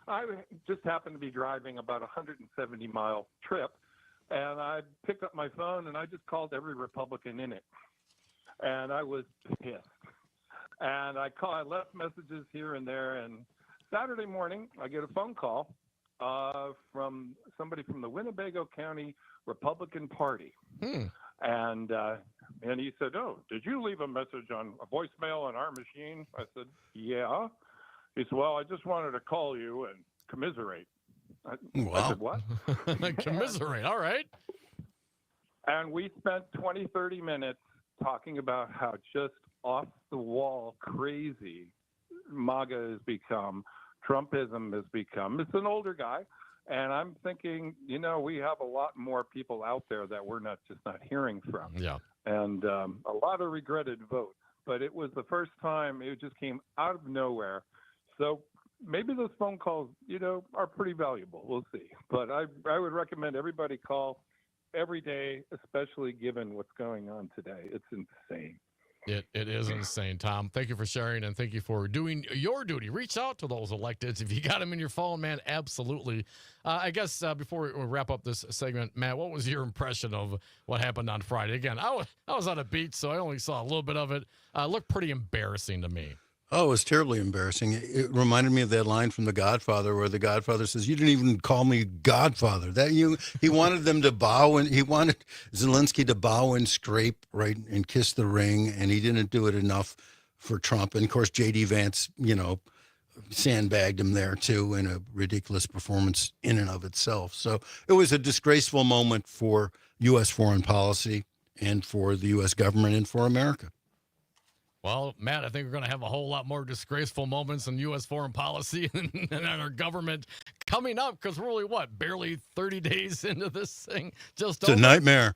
I just happened to be driving about a 170-mile trip, and I picked up my phone and I just called every Republican in it, and I was pissed. And I left messages here and there, and Saturday morning I get a phone call from somebody from the Winnebago County Republican Party. And he said, "Oh, did you leave a message on a voicemail on our machine?" I said, "Yeah." He said, "Well, I just wanted to call you and commiserate." I said, "What?" Commiserate, all right. And we spent 20, 30 minutes talking about how just off-the-wall crazy MAGA has become, Trumpism has become. It's an older guy. And I'm thinking, we have a lot more people out there that we're not hearing from. Yeah. And a lot of regretted votes. But it was the first time it just came out of nowhere. So maybe those phone calls, are pretty valuable. We'll see. But I would recommend everybody call every day, especially given what's going on today. It's insane. It is insane, Tom. Thank you for sharing, and thank you for doing your duty. Reach out to those electeds. If you got them in your phone, man, absolutely. I guess before we wrap up this segment, Matt, what was your impression of what happened on Friday? Again, I was on a beach, so I only saw a little bit of it. It looked pretty embarrassing to me. Oh, it was terribly embarrassing. It reminded me of that line from The Godfather where the Godfather says, "You didn't even call me Godfather." He wanted them to bow, and he wanted Zelensky to bow and scrape, right, and kiss the ring, and he didn't do it enough for Trump. And of course, J.D. Vance, sandbagged him there too in a ridiculous performance in and of itself. So it was a disgraceful moment for U.S. foreign policy and for the U.S. government and for America. Well, Matt, I think we're going to have a whole lot more disgraceful moments in U.S. foreign policy and our government coming up because we're only, barely 30 days into this thing. It's a nightmare.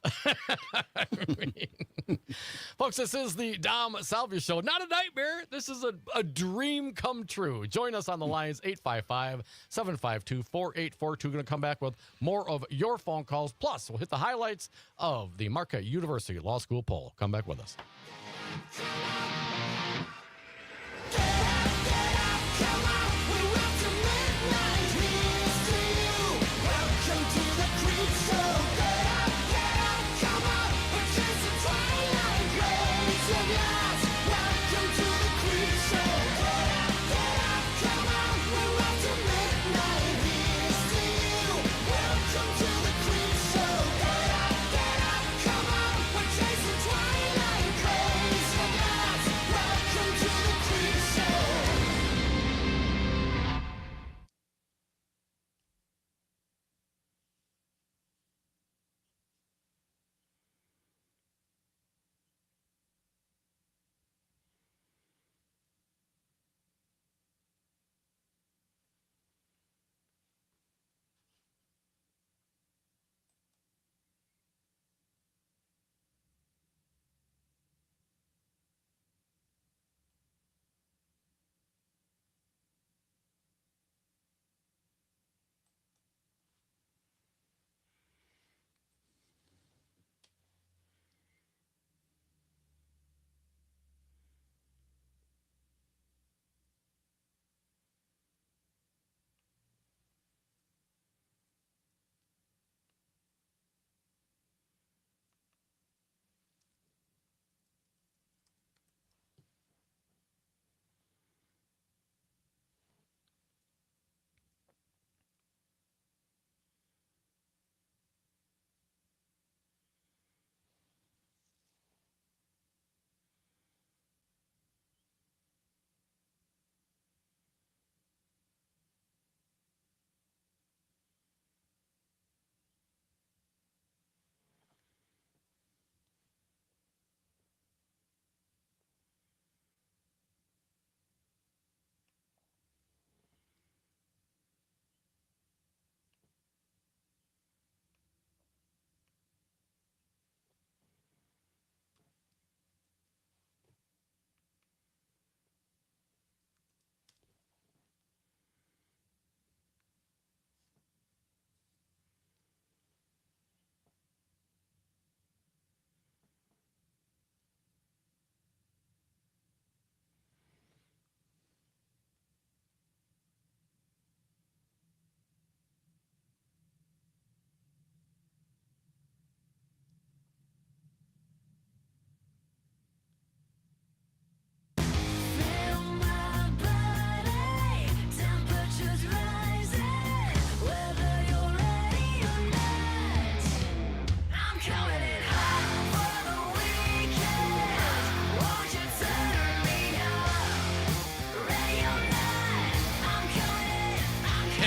Folks, this is the Dom Salvia Show. Not a nightmare. This is a dream come true. Join us on the lines, 855-752-4842. Going to come back with more of your phone calls. Plus, we'll hit the highlights of the Marquette University Law School poll. Come back with us.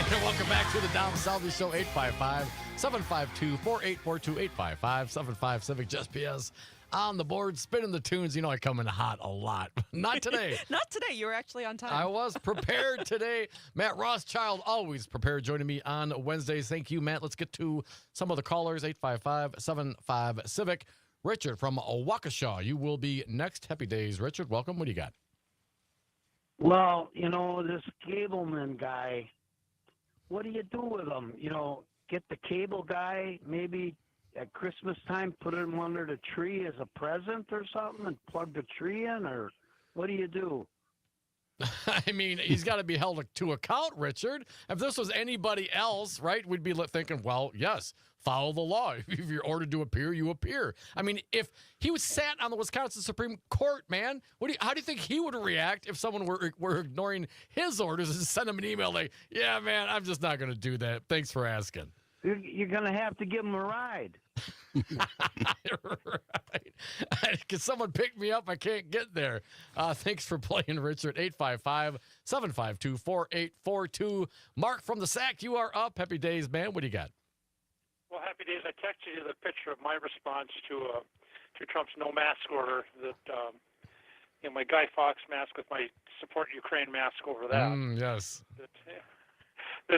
And welcome back to the Dom Salvia Show, 855-752-4842, 855-75 Civic Just PS on the board, spinning the tunes. You know I come in hot a lot. Not today. Not today. You were actually on time. I was prepared today. Matt Rothschild, always prepared, joining me on Wednesdays. Thank you, Matt. Let's get to some of the callers, 855-75 Civic. Richard from Waukesha, you will be next. Happy days, Richard. Welcome. What do you got? Well, this cableman guy, what do you do with him? Get the cable guy, maybe at Christmas time, put him under the tree as a present or something and plug the tree in, or what do you do? I mean, he's got to be held to account, Richard. If this was anybody else, right, we'd be thinking, well, yes, follow the law. If you're ordered to appear, you appear. I mean, if he was sat on the Wisconsin Supreme Court, man, how do you think he would react if someone were ignoring his orders and send him an email like, yeah, man, I'm just not going to do that. Thanks for asking. You're going to have to give him a ride. Right. Can someone pick me up? I can't get there. Thanks for playing, Richard. 855-752-4842. Mark from the SAC, you are up. Happy days, man. What do you got? Well, happy days. I texted you the picture of my response to Trump's no mask order. That my Guy Fawkes mask with my support Ukraine mask over that. Yes. That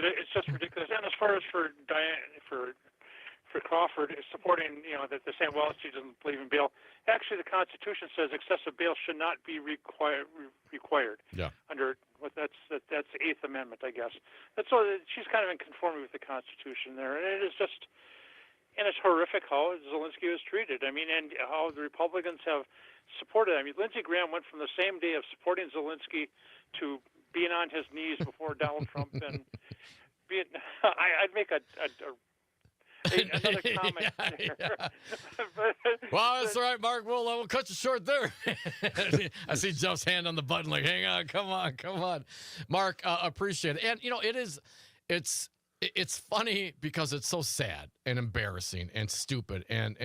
it's just ridiculous. And as far as for Crawford supporting, that they're saying, well, she doesn't believe in bail. Actually, the Constitution says excessive bail should not be required. Yeah. Under that's the Eighth Amendment, I guess. That's all. She's kind of in conformity with the Constitution there, and it is just, and it's horrific how Zelensky was treated. I mean, and how the Republicans have supported. I mean, Lindsey Graham went from the same day of supporting Zelensky to being on his knees before Donald Trump, and I'd make another comment. Yeah. Well, that's all right, Mark. We'll cut you short there. I see Jeff's hand on the button like, hang on, come on. Mark, appreciate it. And, it's funny because it's so sad and embarrassing and stupid and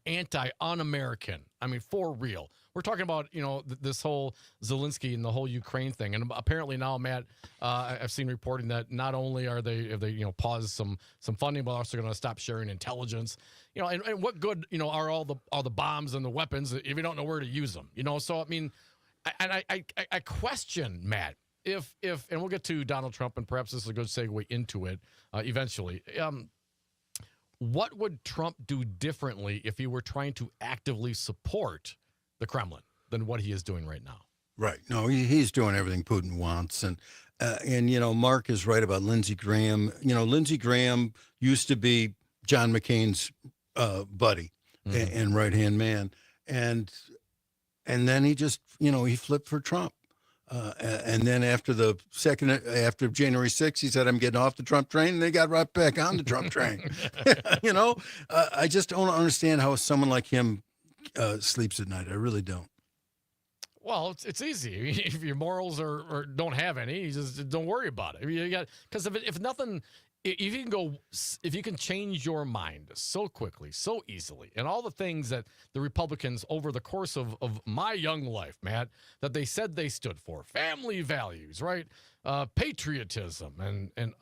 anti-un-American. I mean, for real. We're talking about, this whole Zelensky and the whole Ukraine thing. And apparently now, Matt, I've seen reporting that not only have they paused some funding, but also going to stop sharing intelligence. And what good, are all the bombs and the weapons if you don't know where to use them? So, I mean, I question, Matt, if and we'll get to Donald Trump, and perhaps this is a good segue into it eventually. What would Trump do differently if he were trying to actively support the Kremlin than what he is doing right now? Right. No, he's doing everything Putin wants. And Mark is right about Lindsey Graham. Lindsey Graham used to be John McCain's buddy and right-hand man. And then he just, he flipped for Trump. And then after January 6th, he said, I'm getting off the Trump train, and they got right back on the Trump train. I just don't understand how someone like him sleeps at night. I really don't. Well, it's easy. If your morals or don't have any, you just don't worry about it. Because if nothing, if you can change your mind so quickly, so easily, and all the things that the Republicans over the course of my young life, Matt, that they said they stood for, family values, right? Patriotism and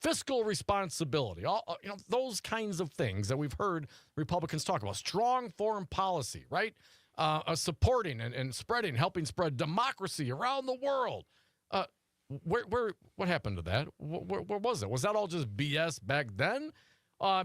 fiscal responsibility, all those kinds of things that we've heard Republicans talk about, strong foreign policy, right? Supporting and spreading, helping spread democracy around the world. What happened to that? Where was it? Was that all just BS back then?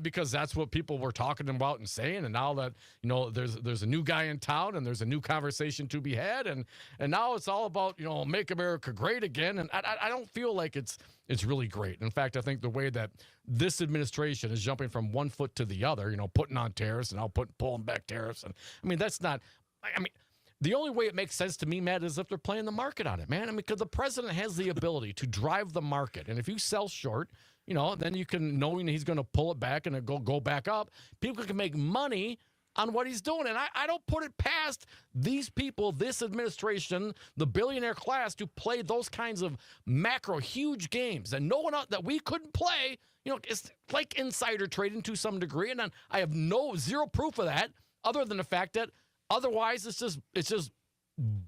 Because that's what people were talking about and saying, and now that there's a new guy in town and there's a new conversation to be had, and now it's all about make America great again, and I don't feel like it's really great. In fact, I think the way that this administration is jumping from one foot to the other, putting on tariffs and now pulling back tariffs, and I mean that's not. I mean, the only way it makes sense to me, Matt, is if they're playing the market on it, man. I mean, because the president has the ability to drive the market, and if you sell short, then you can, knowing he's going to pull it back and it go back up, people can make money on what he's doing. And I don't put it past these people, this administration, the billionaire class, to play those kinds of macro, huge games that no one else, that we couldn't play. It's like insider trading to some degree, and I have zero proof of that, other than the fact that otherwise it's just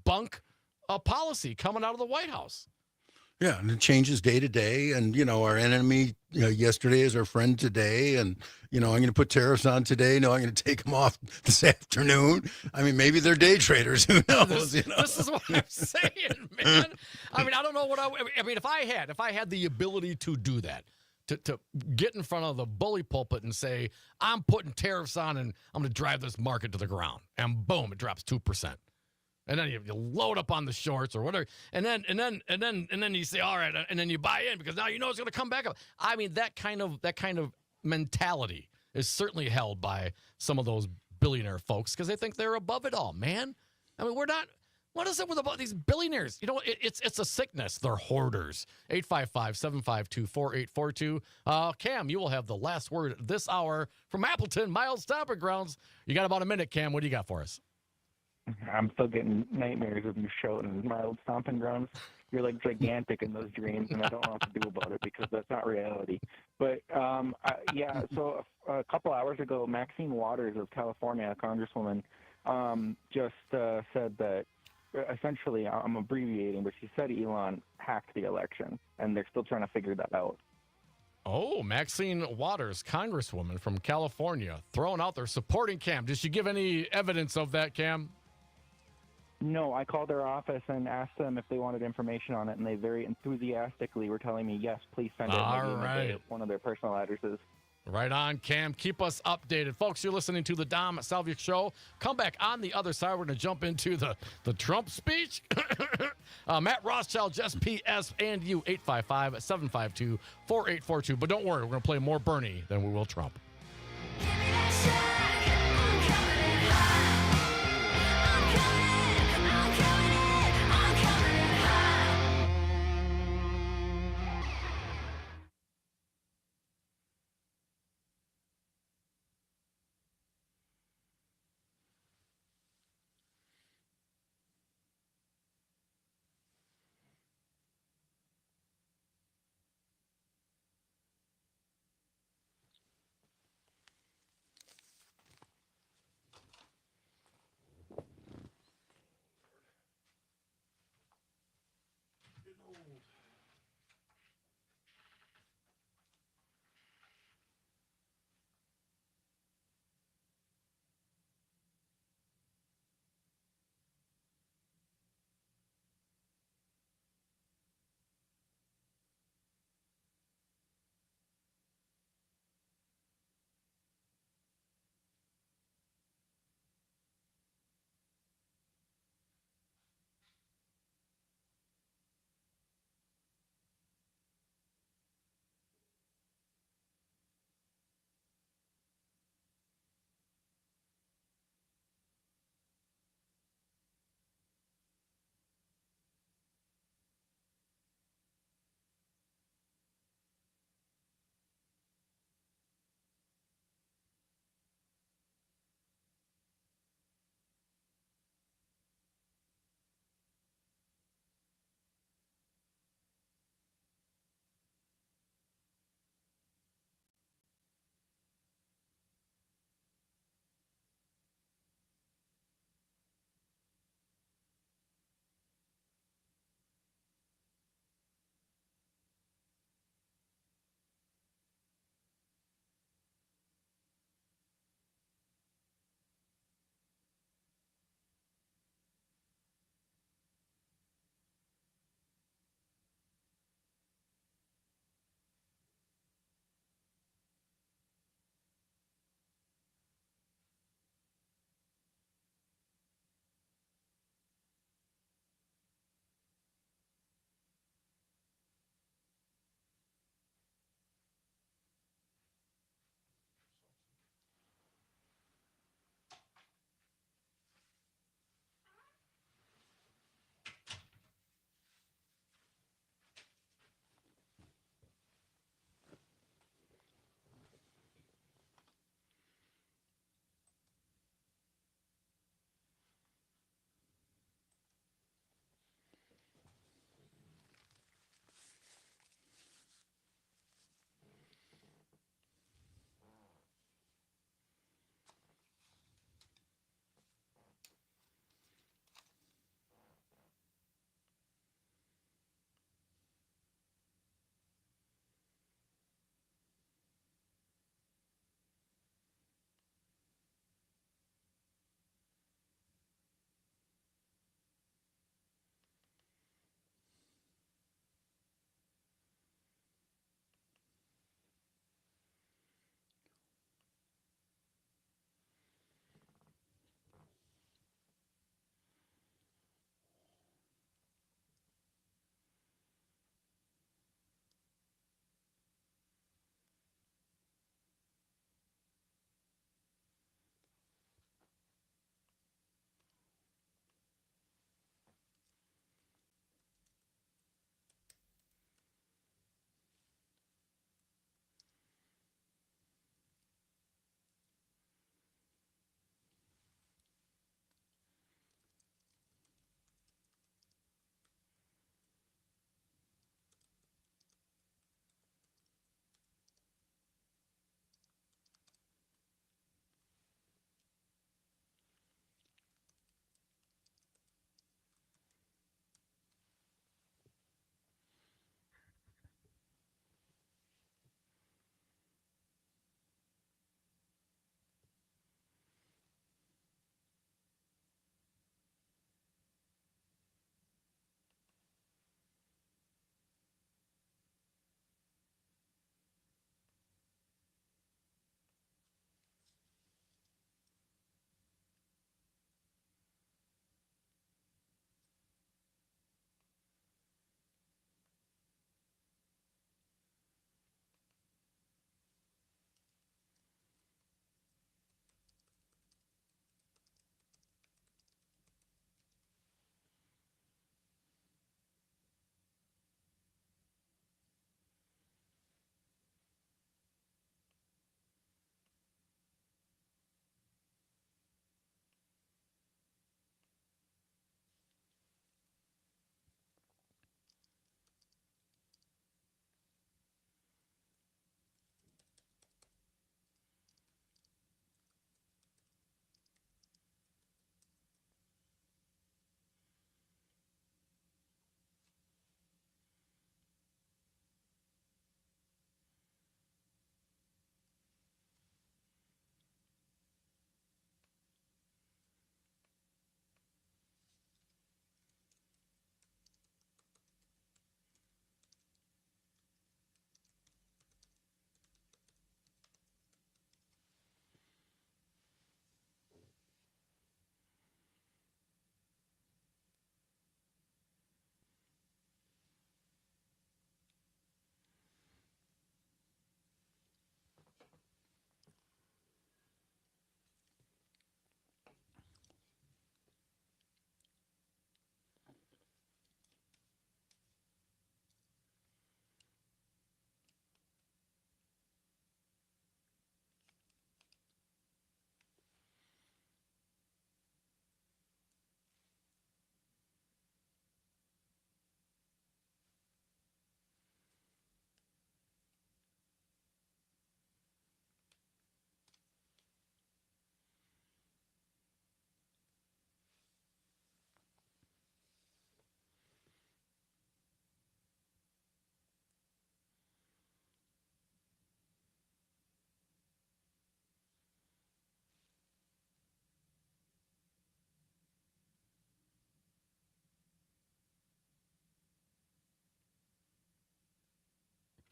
bunk policy coming out of the White House. Yeah, and it changes day to day. And, our enemy yesterday is our friend today. And, I'm going to put tariffs on today. No, I'm going to take them off this afternoon. I mean, maybe they're day traders. Who knows? This is what I'm saying, man. I mean, I don't know what I mean, if I had the ability to do that, to get in front of the bully pulpit and say, I'm putting tariffs on and I'm going to drive this market to the ground. And boom, it drops 2%. And then you load up on the shorts or whatever, and then you say, all right, and then you buy in because now you know it's going to come back up. I mean, that kind of mentality is certainly held by some of those billionaire folks because they think they're above it all, man. I mean, we're not. What is it with about these billionaires? It's a sickness. They're hoarders. 855-752-4842. Cam, you will have the last word this hour from Appleton, Miles Stomping Grounds. You got about a minute, Cam. What do you got for us? I'm still getting nightmares of you shouting Mild Stomping Grounds. You're like gigantic in those dreams, and I don't know what to do about it because that's not reality. But so a couple hours ago, Maxine Waters of California, a congresswoman, just said that essentially, I'm abbreviating, but she said Elon hacked the election, and they're still trying to figure that out. Oh, Maxine Waters, congresswoman from California, throwing out there supporting Cam. Did she give any evidence of that, Cam? No, I called their office and asked them if they wanted information on it, and they very enthusiastically were telling me, yes, please send it. All right. One of their personal addresses. Right on, Cam. Keep us updated. Folks, you're listening to the Dom Salvia Show. Come back on the other side. We're going to jump into the Trump speech. Matt Rothschild, just PS, and you, 855-752-4842. But don't worry, we're going to play more Bernie than we will Trump.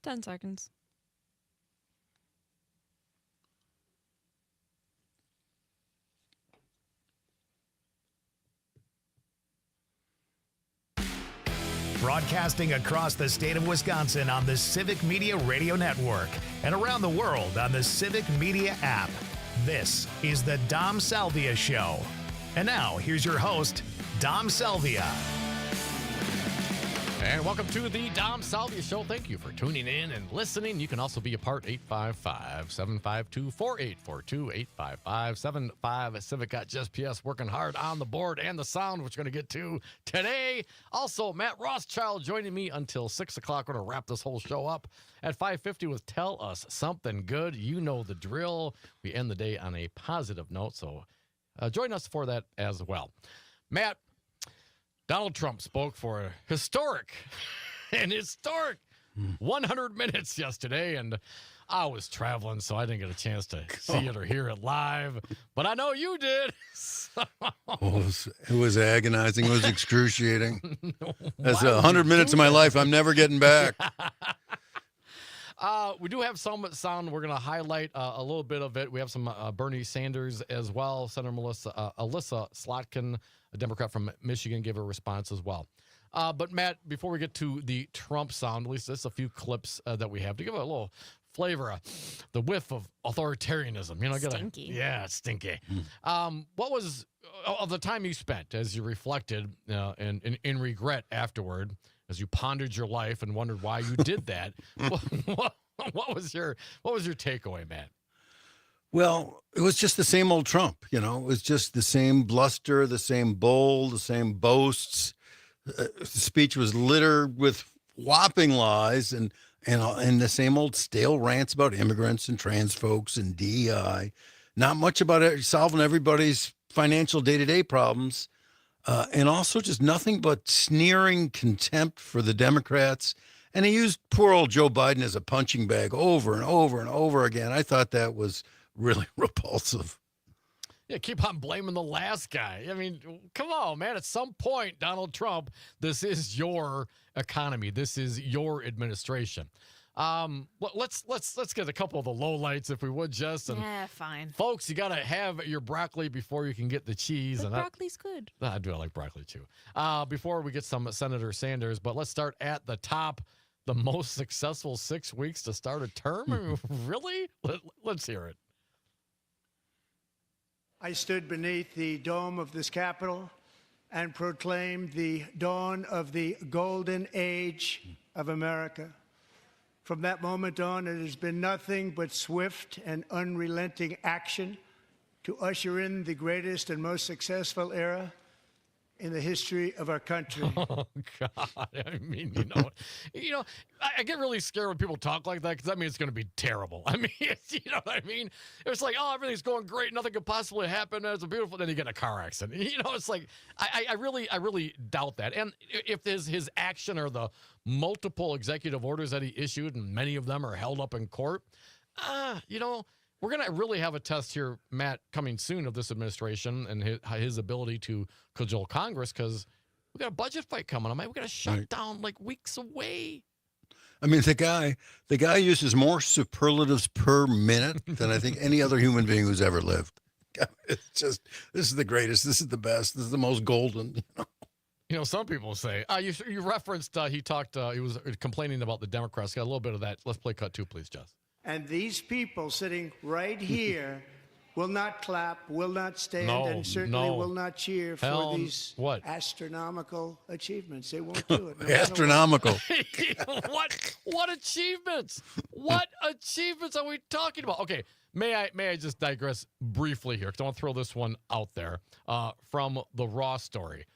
10 seconds. Broadcasting across the state of Wisconsin on the Civic Media Radio Network and around the world on the Civic Media app. This is the Dom Salvia Show. And now, here's your host, Dom Salvia. And welcome to the Dom Salvia Show. Thank you for tuning in and listening. You can also be a part, 855-752-4842, 855-75 Civic got just PS working hard on the board and the sound, which we're going to get to today. Also, Matt Rothschild joining me until 6 o'clock. We're going to wrap this whole show up at 5:50 with Tell Us Something Good. You know the drill. We end the day on a positive note, so join us for that as well. Matt, Donald Trump spoke for a historic 100 minutes yesterday, and I was traveling, so I didn't get a chance to see it or hear it live, but I know you did. It was agonizing. It was excruciating. That's 100 minutes of my life I'm never getting back. We do have some sound. We're going to highlight a little bit of it. We have some Bernie Sanders as well. Senator Alyssa Slotkin, a Democrat from Michigan, gave a response as well. But, Matt, before we get to the Trump sound, at least there's a few clips that we have to give it a little flavor, the whiff of authoritarianism. You know, Stinky. Yeah, it's stinky. What was, of the time you spent as you reflected and in regret afterward, as you pondered your life and wondered why you did that, what was your takeaway, Matt? Well, it was just the same old Trump, you know. It was just the same bluster, the same bull, the same boasts. The speech was littered with whopping lies and the same old stale rants about immigrants and trans folks and DEI. Not much about solving everybody's financial day-to-day problems. And also just nothing but sneering contempt for the Democrats. And he used poor old Joe Biden as a punching bag over and over and over again. I thought that was really repulsive. Yeah, keep on blaming the last guy. I mean, come on, man. At some point, Donald Trump, this is your economy. This is your administration. Let's get a couple of the lowlights, if we would, Jess. And Yeah, fine. folks, you got to have your broccoli before you can get the cheese. But broccoli's good. I do like broccoli, too. Before we get some Senator Sanders, but let's start at the top. The most successful 6 weeks to start a term? I mean, really? Let's hear it. I stood beneath the dome of this Capitol and proclaimed the dawn of the golden age of America. From that moment on, it has been nothing but swift and unrelenting action to usher in the greatest and most successful era in the history of our country. Oh, God. I mean, I get really scared when people talk like that because that means it's going to be terrible. I mean, you know what I mean? It's like, oh, everything's going great. Nothing could possibly happen. It's a beautiful. Then you get in a car accident. You know, it's like, I really doubt that. And if his action or the multiple executive orders that he issued, and many of them are held up in court, we're going to really have a test here, Matt, coming soon of this administration and his ability to cajole Congress, because we got a budget fight coming on. We got a shutdown like weeks away. I mean, the guy uses more superlatives per minute than I think any other human being who's ever lived. It's just, this is the greatest. This is the best. This is the most golden. You know, some people say, you referenced, he was complaining about the Democrats. Got a little bit of that. Let's play cut 2, please, Jess. And these people sitting right here will not clap, will not stand, and certainly will not cheer for these astronomical achievements. They won't do it. Astronomical. What achievements? What achievements are we talking about? Okay, may I just digress briefly here, because I want to throw this one out there from the Raw story.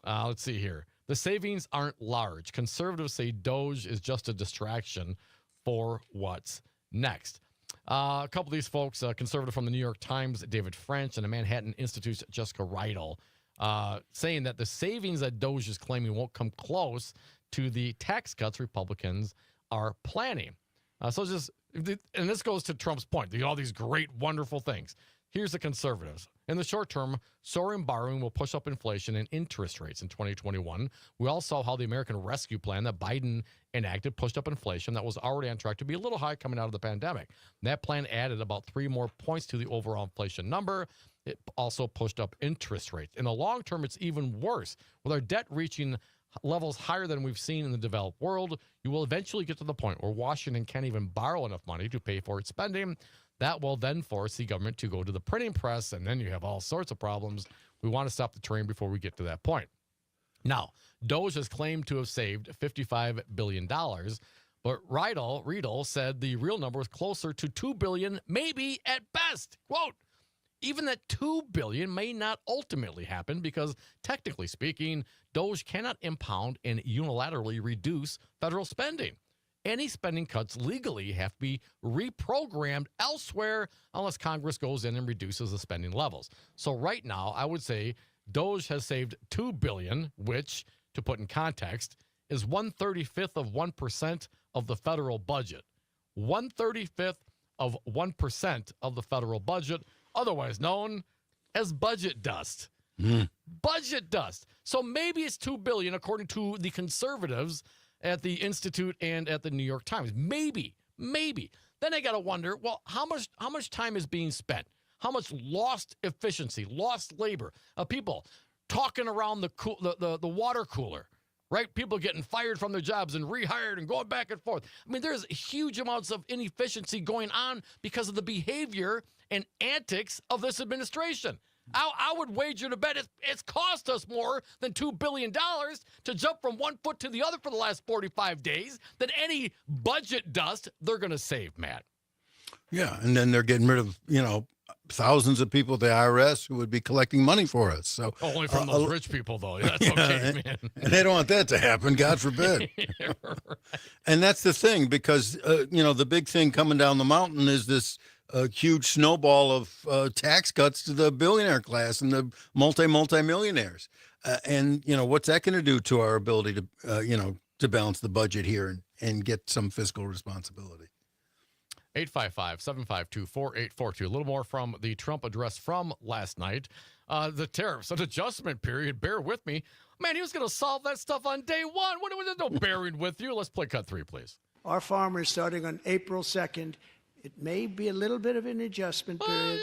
Let's see here. The savings aren't large. Conservatives say Doge is just a distraction for what's next. A couple of these folks, a conservative from the New York Times, David French, and a Manhattan Institute's Jessica Reidel, saying that the savings that Doge is claiming won't come close to the tax cuts Republicans are planning. And this goes to Trump's point. All these great, wonderful things. Here's the conservatives. In the short term, soaring borrowing will push up inflation and interest rates in 2021. We all saw how the American Rescue Plan that Biden enacted pushed up inflation that was already on track to be a little high coming out of the pandemic. That plan added about 3 more points to the overall inflation number. It also pushed up interest rates. In the long term, it's even worse. With our debt reaching levels higher than we've seen in the developed world, you will eventually get to the point where Washington can't even borrow enough money to pay for its spending. That will then force the government to go to the printing press, and then you have all sorts of problems. We want to stop the train before we get to that point. Now, Doge has claimed to have saved $55 billion, but Riedel said the real number was closer to $2 billion, maybe at best. Quote, even that $2 billion may not ultimately happen because, technically speaking, Doge cannot impound and unilaterally reduce federal spending. Any spending cuts legally have to be reprogrammed elsewhere unless Congress goes in and reduces the spending levels. So right now, I would say Doge has saved $2 billion, which, to put in context, is 1/35th of 1% of the federal budget. 1/35th of 1% of the federal budget, otherwise known as budget dust. Budget dust. So maybe it's $2 billion, according to the conservatives at the Institute and at the New York Times. Maybe. Then I got to wonder, well, how much time is being spent? How much lost efficiency, lost labor of people talking around the water cooler, right? People getting fired from their jobs and rehired and going back and forth. I mean, there's huge amounts of inefficiency going on because of the behavior and antics of this administration. I would wager to bet it's cost us more than $2 billion to jump from one foot to the other for the last 45 days than any budget dust they're going to save, Matt. Yeah, and then they're getting rid of, thousands of people at the IRS who would be collecting money for us. So only from those rich people, though. That's okay, man. And they don't want that to happen, God forbid. Right. And that's the thing, because, the big thing coming down the mountain is this huge snowball of tax cuts to the billionaire class and the multimillionaires. And what's that going to do to our ability to, to balance the budget here and get some fiscal responsibility? 855-752-4842. A little more from the Trump address from last night. The tariffs, an adjustment period. Bear with me. Man, he was going to solve that stuff on day one. There's no bearing with you. Let's play cut 3, please. Our farmers, starting on April 2nd, it may be a little bit of an adjustment period.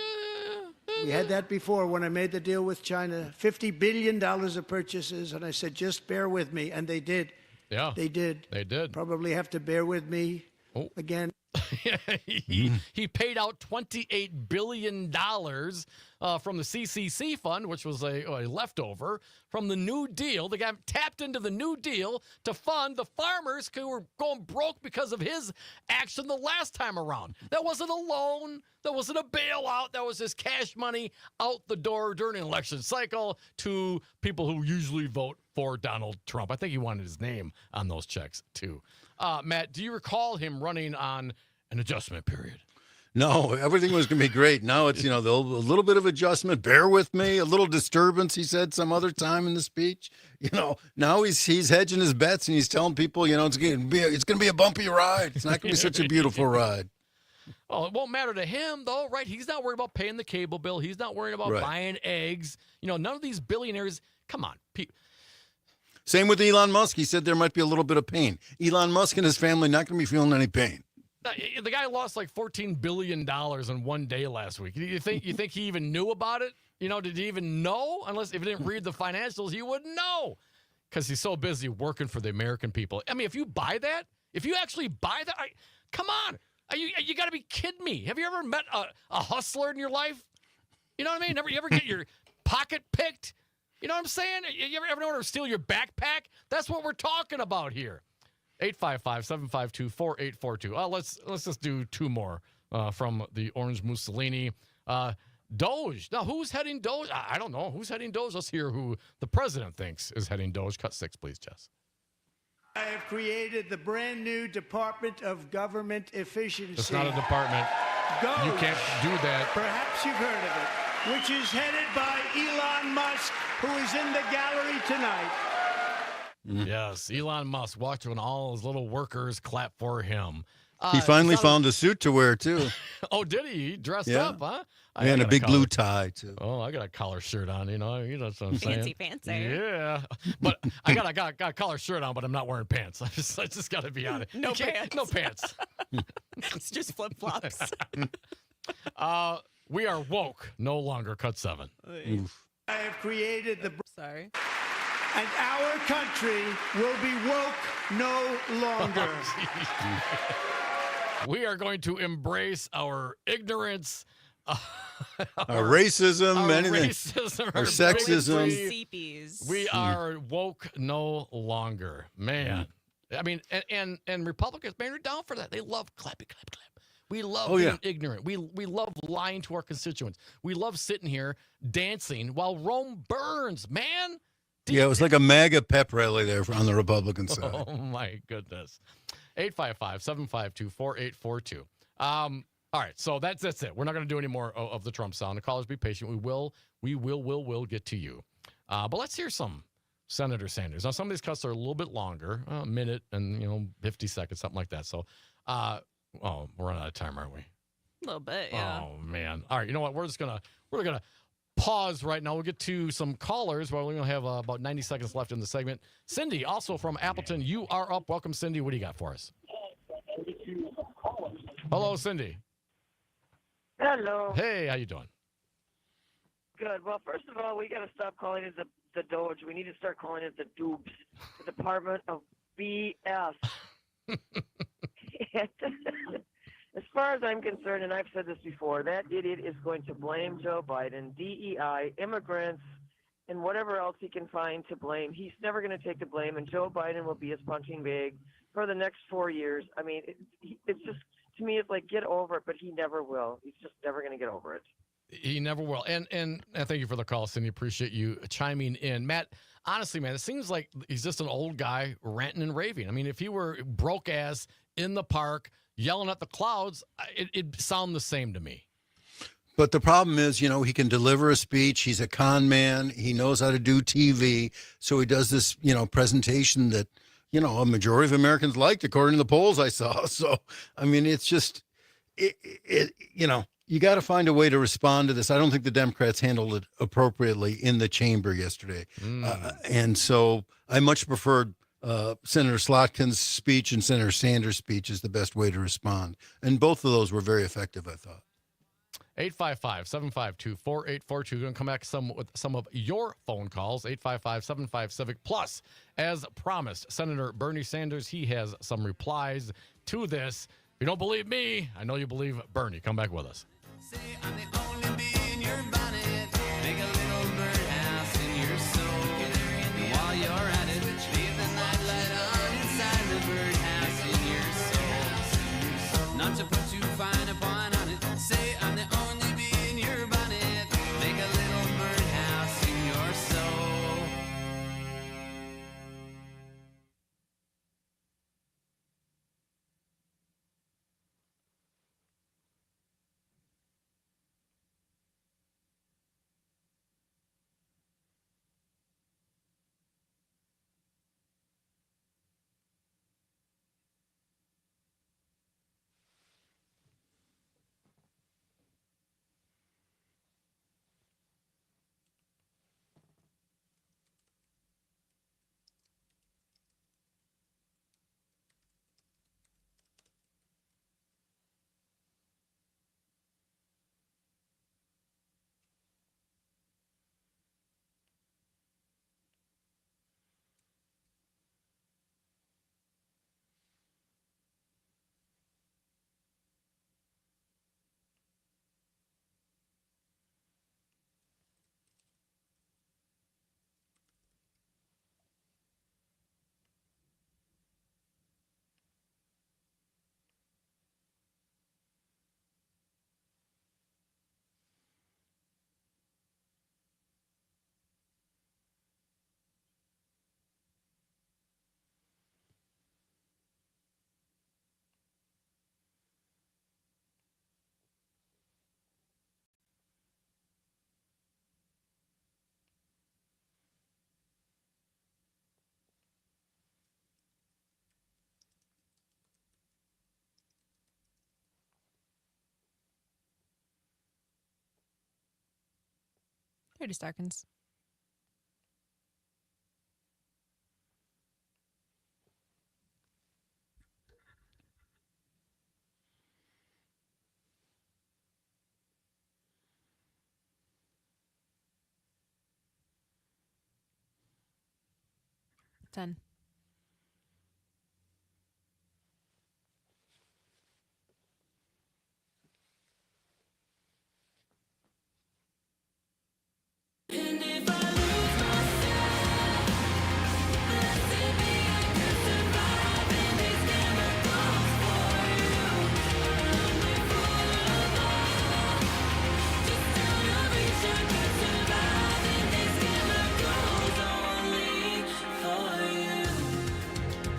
We had that before when I made the deal with China. $50 billion of purchases, and I said, just bear with me. And they did. Yeah. They did. They did. Probably have to bear with me again. He paid out $28 billion from the CCC fund, which was a leftover from the New Deal. The guy tapped into the New Deal to fund the farmers who were going broke because of his action the last time around. That wasn't a loan. That wasn't a bailout. That was just cash money out the door during an election cycle to people who usually vote for Donald Trump. I think he wanted his name on those checks, too. Matt, do you recall him running on an adjustment period? No, everything was going to be great. Now it's, a little bit of adjustment. Bear with me. A little disturbance, he said some other time in the speech. Now he's hedging his bets and he's telling people, it's going to be a bumpy ride. It's not going to be such a beautiful ride. Well, it won't matter to him, though, right? He's not worried about paying the cable bill. He's not worried about buying eggs. None of these billionaires, come on. Same with Elon Musk. He said there might be a little bit of pain. Elon Musk and his family not going to be feeling any pain. The guy lost like $14 billion in one day last week. You think he even knew about it? Did he even know? If he didn't read the financials, he wouldn't know. Because he's so busy working for the American people. I mean, if you buy that, if you actually buy that, come on. You got to be kidding me. Have you ever met a hustler in your life? You know what I mean? You ever get your pocket picked? You know what I'm saying? You ever know how to steal your backpack? That's what we're talking about here. 855-752-4842. Let's just do 2 more from the Orange Mussolini. Doge. Now, who's heading Doge? I don't know. Who's heading Doge? Let's hear who the president thinks is heading Doge. Cut 6, please, Jess. I have created the brand new Department of Government Efficiency. It's not a department. Doge, you can't do that. Perhaps you've heard of it. Which is headed by Elon Musk, who is in the gallery tonight. Yes, Elon Musk watching all his little workers clap for him. He finally it's not found a suit to wear too. Oh, did he? He dressed Yeah. up, huh? And a got big collar. blue tie too. Oh, I got a collar shirt on. You know what I'm saying. Fancy. Yeah, but I got a collar shirt on, but I'm not wearing pants. I just got to be honest. No pants. No pants. It's just flip flops. We are woke, no longer cut 7. Oof. I have created the. Sorry. And our country will be woke no longer. We are going to embrace our ignorance, Our racism, our anything. racism, Our sexism. bigotry. CPs. We are woke no longer, man. I mean, and Republicans, man, are down for that. They love clap. We love being ignorant. We love lying to our constituents. We love sitting here dancing while Rome burns, man. Yeah, it was like a MAGA pep rally there on the Republican side. Oh my goodness. 855-752-4842. All right, so that's it. We're not going to do any more of the Trump sound. The callers, be patient. We will get to you. But let's hear some Senator Sanders. Now, some of these cuts are a little bit longer, a minute and 50 seconds, something like that. So, we're running out of time, aren't we? A little bit, yeah. Oh man. All right, you know what? We're gonna pause right now. We'll get to some callers. Well, we're gonna have about 90 seconds left in the segment. Cindy, also from Appleton, you are up. Welcome, Cindy. What do you got for us? Hello, Cindy. Hello. Hey, how you doing? Good. Well, first of all, we got to stop calling it the Doge. We need to start calling it the Doobs, the Department of BS. As far as I'm concerned, and I've said this before, that idiot is going to blame Joe Biden, DEI, immigrants, and whatever else he can find to blame. He's never going to take the blame, and Joe Biden will be his punching bag for the next 4 years. I mean, it's just, to me, it's like, get over it, but he never will. He's just never going to get over it. He never will. And thank you for the call, Cindy. Appreciate you chiming in. Matt, honestly, man, it seems like he's just an old guy ranting and raving. I mean, if he were broke ass in the park yelling at the clouds, it'd sound the same to me. But the problem is, he can deliver a speech. He's a con man. He knows how to do TV. So he does this, presentation that, a majority of Americans liked, according to the polls I saw. So, I mean, it's just, you got to find a way to respond to this. I don't think the Democrats handled it appropriately in the chamber yesterday. And so I much preferred Senator Slotkin's speech and Senator Sanders' speech is the best way to respond. And both of those were very effective, I thought. 855-752-4842. We're going to come back with some of your phone calls. 855-75-CIVIC. Plus, as promised, Senator Bernie Sanders, he has some replies to this. If you don't believe me, I know you believe Bernie. Come back with us. Say I'm the only bee in your bonnet. Make a little birdhouse in your soul. And while you're at it, leave the nightlight on inside the birdhouse in your soul. Not to put too fine a point on it. Say I'm the only bee in your bonnet. Make a little birdhouse in your soul. 30 seconds. Ten.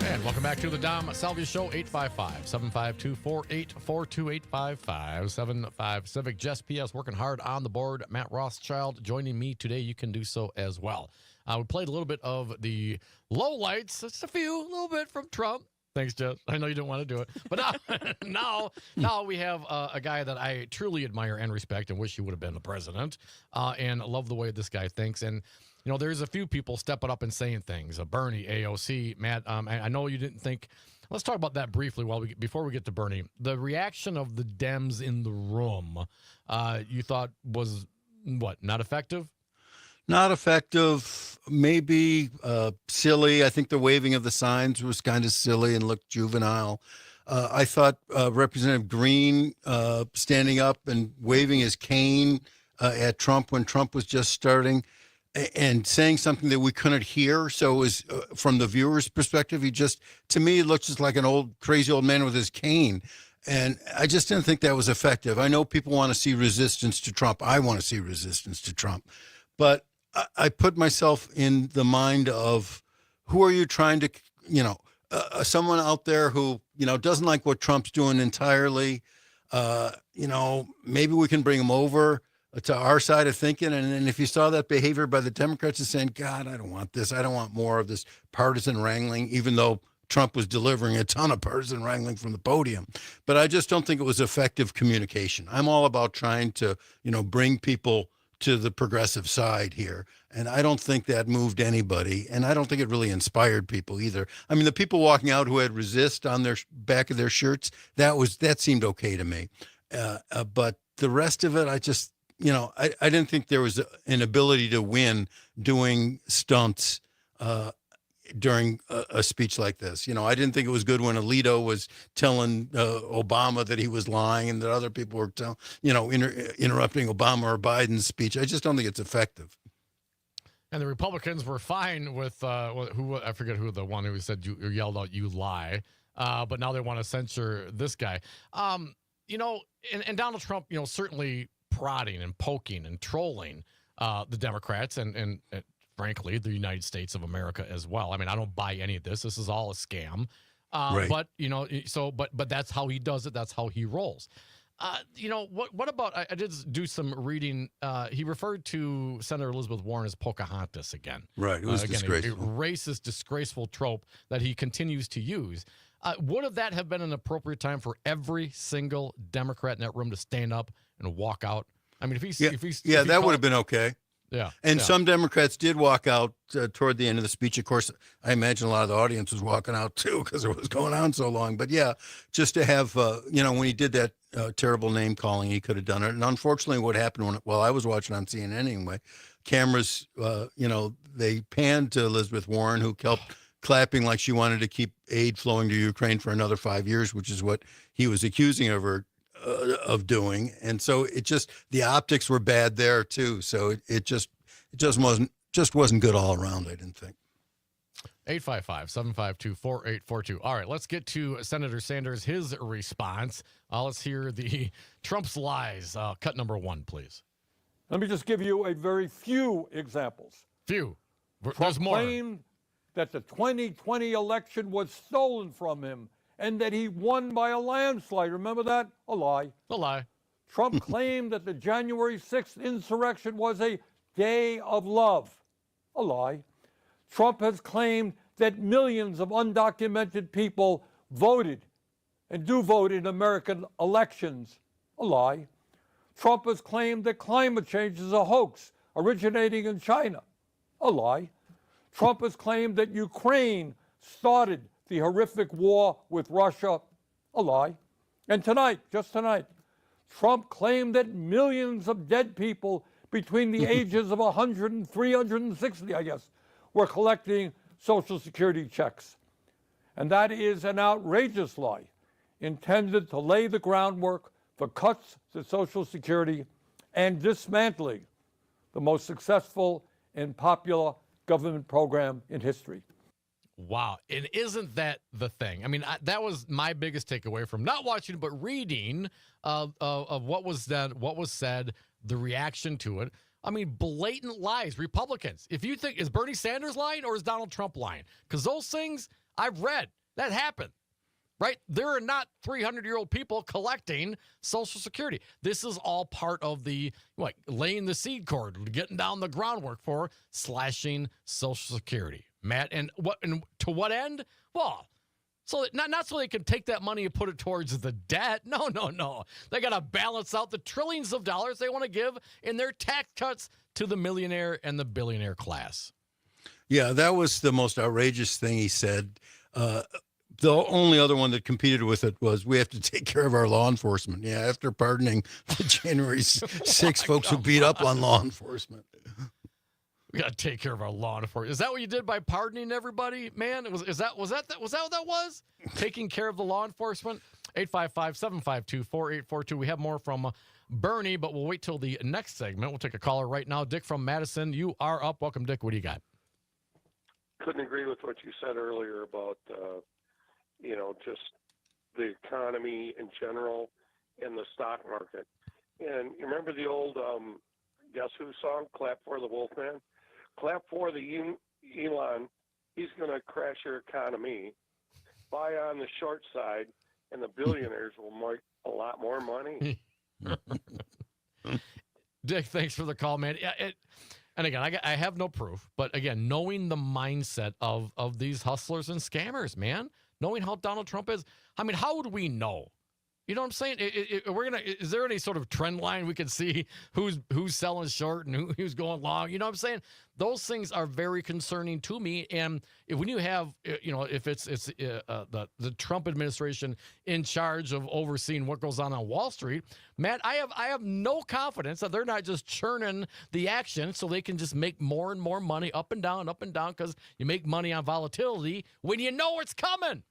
And welcome back to the Dom Salvia Show, 855-752-4842, 855-75 Civic. Jess P.S. working hard on the board. Matt Rothschild joining me today. You can do so as well. We played a little bit of the lowlights, just a little bit from Trump. Thanks, Jess. I know you didn't want to do it. But now we have a guy that I truly admire and respect and wish he would have been the president, and love the way this guy thinks. And you know, there's a few people stepping up and saying things. Bernie, AOC, Matt. I know you didn't think. Let's talk about that briefly before we get to Bernie. The reaction of the Dems in the room, you thought was what? Not effective? Not effective. Maybe silly. I think the waving of the signs was kind of silly and looked juvenile. I thought Representative Green standing up and waving his cane at Trump when Trump was just starting, and saying something that we couldn't hear. So it was from the viewer's perspective, to me, it looked just like an crazy old man with his cane. And I just didn't think that was effective. I know people want to see resistance to Trump. I want to see resistance to Trump. But I put myself in the mind of who are you trying to, someone out there who, doesn't like what Trump's doing entirely. Maybe we can bring him over to our side of thinking. And then if you saw that behavior by the Democrats, is saying, God, I don't want this. I don't want more of this partisan wrangling, even though Trump was delivering a ton of partisan wrangling from the podium. But I just don't think it was effective communication. I'm all about trying to, bring people to the progressive side here. And I don't think that moved anybody. And I don't think it really inspired people either. I mean, the people walking out who had resist on their back of their shirts, that seemed okay to me. But the rest of it, I just, I didn't think there was an ability to win doing stunts during a speech like this. I didn't think it was good when Alito was telling Obama that he was lying and that other people were interrupting Obama or Biden's speech. I just don't think it's effective. And the Republicans were fine with who, I forget who, the one who said you yelled out, "You lie." But now they want to censor this guy. And Donald Trump, certainly prodding and poking and trolling the Democrats and frankly, the United States of America as well. I mean, I don't buy any of this. This is all a scam. Right. But, but that's how he does it. That's how he rolls. What about, I did do some reading. He referred to Senator Elizabeth Warren as Pocahontas again. Right. It was disgraceful. A racist, disgraceful trope that he continues to use. Would that have been an appropriate time for every single Democrat in that room to stand up and walk out? I mean, that would have been okay. Yeah. And some Democrats did walk out toward the end of the speech. Of course, I imagine a lot of the audience was walking out too because it was going on so long. But yeah, just to have, when he did that terrible name calling, he could have done it. And unfortunately, what happened while I was watching on CNN anyway, cameras, they panned to Elizabeth Warren, who kept clapping like she wanted to keep aid flowing to Ukraine for another 5 years, which is what he was accusing of her of doing. And so the optics were bad there too. So it just wasn't good all around, I didn't think. 855-752-4842. All right, let's get to Senator Sanders, his response. Let's hear the Trump's lies. Cut number 1, please. Let me just give you a very few examples. There's Trump more. Claimed that the 2020 election was stolen from him and that he won by a landslide. Remember that? A lie. A lie. Trump claimed that the January 6th insurrection was a day of love. A lie. Trump has claimed that millions of undocumented people voted and do vote in American elections. A lie. Trump has claimed that climate change is a hoax, originating in China. A lie. Trump has claimed that Ukraine started the horrific war with Russia. A lie. And tonight, just tonight, Trump claimed that millions of dead people between the ages of 100 and 360, I guess, were collecting Social Security checks. And that is an outrageous lie intended to lay the groundwork for cuts to Social Security and dismantling the most successful and popular government program in history. Wow. And isn't that the thing? I mean, that was my biggest takeaway from not watching, but reading of what was done, what was said, the reaction to it. I mean, blatant lies. Republicans, if you think, is Bernie Sanders lying or is Donald Trump lying? Because those things I've read, that happened, right? There are not 300-year-old people collecting Social Security. This is all part of the, laying the seed cord, getting down the groundwork for slashing Social Security. Matt, and to what end? Well, so not so they can take that money and put it towards the debt. No. They got to balance out the trillions of dollars they want to give in their tax cuts to the millionaire and the billionaire class. Yeah, that was the most outrageous thing he said. The only other one that competed with it was we have to take care of our law enforcement. Yeah, after pardoning the January 6 folks who beat up on law enforcement. We got to take care of our law enforcement. Is that what you did by pardoning everybody, man? Was that what that was? Taking care of the law enforcement? 855-752-4842. We have more from Bernie, but we'll wait till the next segment. We'll take a caller right now. Dick from Madison, you are up. Welcome, Dick. What do you got? Couldn't agree with what you said earlier about, just the economy in general and the stock market. And you remember the old Guess Who song, Clap for the Wolfman? Clap for the Elon. He's going to crash your economy. Buy on the short side, and the billionaires will make a lot more money. Dick, thanks for the call, man. And again, I have no proof, but again, knowing the mindset of these hustlers and scammers, man, knowing how Donald Trump is, I mean, how would we know? You know what I'm saying? Is there any sort of trend line we can see who's selling short and who's going long? You know what I'm saying? Those things are very concerning to me. And when you have, if it's the Trump administration in charge of overseeing what goes on Wall Street, Matt, I have no confidence that they're not just churning the action so they can just make more and more money up and down, because you make money on volatility when you know it's coming.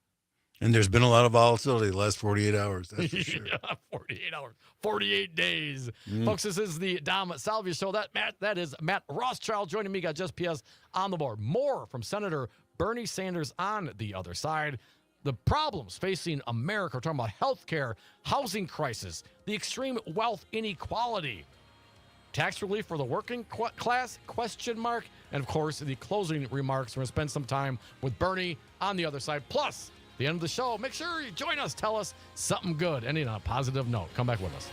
And there's been a lot of volatility the last 48 hours. That's for sure. Yeah, 48 hours, 48 days. Folks, this is the Dom Salvia Show. That is Matt Rothschild joining me. Got Just PS on the board. More from Senator Bernie Sanders on the other side. The problems facing America. We're talking about health care, housing crisis, the extreme wealth inequality, tax relief for the working class, ? And, of course, the closing remarks. We're going to spend some time with Bernie on the other side. Plus, the end of the show, make sure you join us. Tell us something good. Ending on a positive note. Come back with us.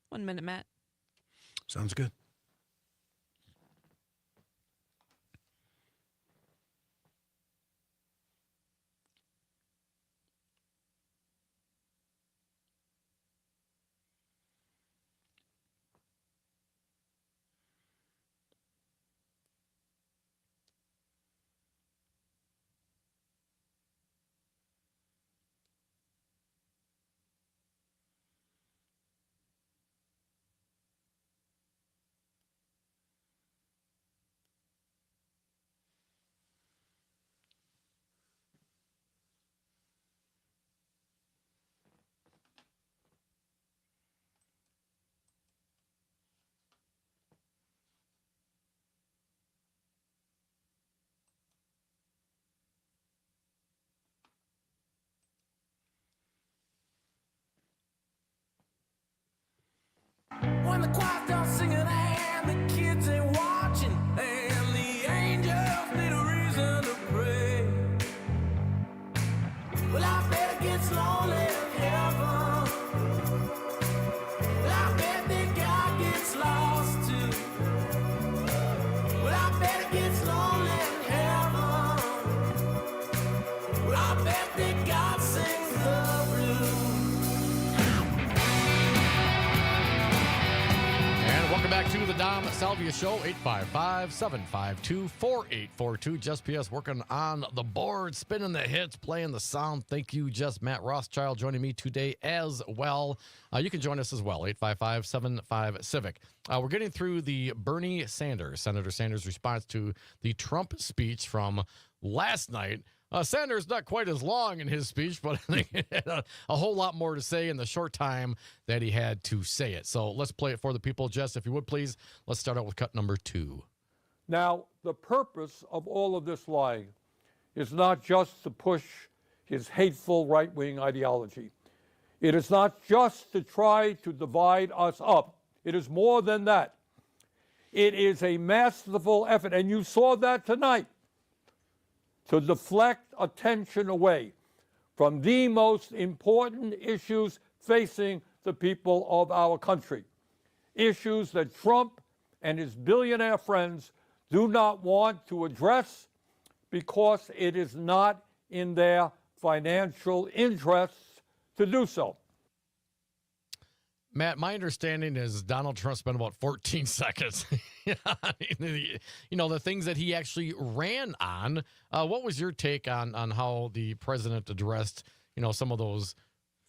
1 minute, Matt. Sounds good. When the choir starts singing and the kids ain't watching, and the angels need a reason to pray. Well, I bet it gets lonely in heaven. Well, I bet that God gets lost too. Well, I bet it gets lonely in heaven. Well, I bet that God sings the blues. Welcome back to the Dom Salvia Show, 855-752-4842. Just PS working on the board, spinning the hits, playing the sound. Thank you, Just Matt Rothschild, joining me today as well. You can join us as well, 855-75-CIVIC. We're getting through the Bernie Sanders, Senator Sanders' response to the Trump speech from last night. Sanders not quite as long in his speech, but I think he had a whole lot more to say in the short time that he had to say it. So let's play it for the people. Jess, if you would please, let's start out with cut number 2. Now, the purpose of all of this lying is not just to push his hateful right-wing ideology. It is not just to try to divide us up. It is more than that. It is a masterful effort, and you saw that tonight, to deflect attention away from the most important issues facing the people of our country. Issues that Trump and his billionaire friends do not want to address because it is not in their financial interests to do so. Matt, my understanding is Donald Trump spent about 14 seconds. The things that he actually ran on. What was your take on how the president addressed, some of those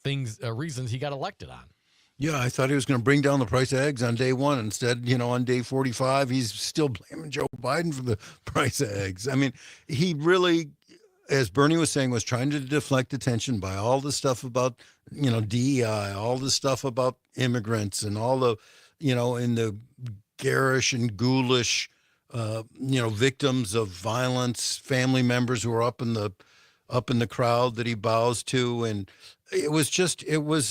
things, reasons he got elected on? Yeah, I thought he was going to bring down the price of eggs on day 1. Instead, on day 45, he's still blaming Joe Biden for the price of eggs. I mean, he really, as Bernie was saying, was trying to deflect attention by all the stuff about, DEI, all the stuff about immigrants and all the, in the garish and ghoulish, victims of violence, family members who are up in the crowd that he bows to. And it was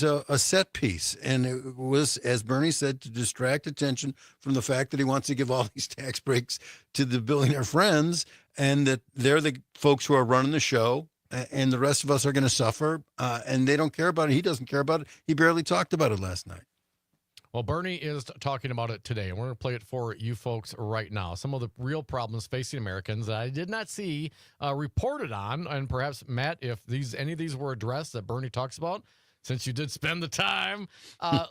a set piece. And it was, as Bernie said, to distract attention from the fact that he wants to give all these tax breaks to the billionaire friends, and that they're the folks who are running the show, and the rest of us are going to suffer. And they don't care about it. He doesn't care about it. He barely talked about it last night. Well, Bernie is talking about it today, and we're going to play it for you folks right now. Some of the real problems facing Americans that I did not see reported on, and perhaps, Matt, if any of these were addressed that Bernie talks about, since you did spend the time,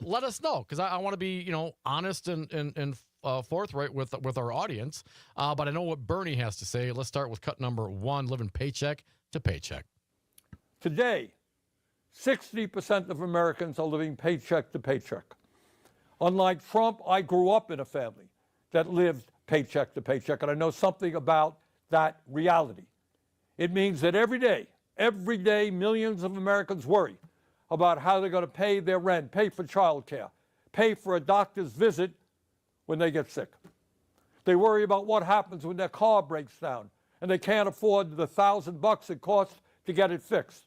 let us know, because I want to be, honest and forthright with our audience. But I know what Bernie has to say. Let's start with cut number 1, living paycheck to paycheck. Today, 60% of Americans are living paycheck to paycheck. Unlike Trump, I grew up in a family that lived paycheck to paycheck, and I know something about that reality. It means that every day, millions of Americans worry about how they're going to pay their rent, pay for childcare, pay for a doctor's visit when they get sick. They worry about what happens when their car breaks down and they can't afford the $1,000 it costs to get it fixed,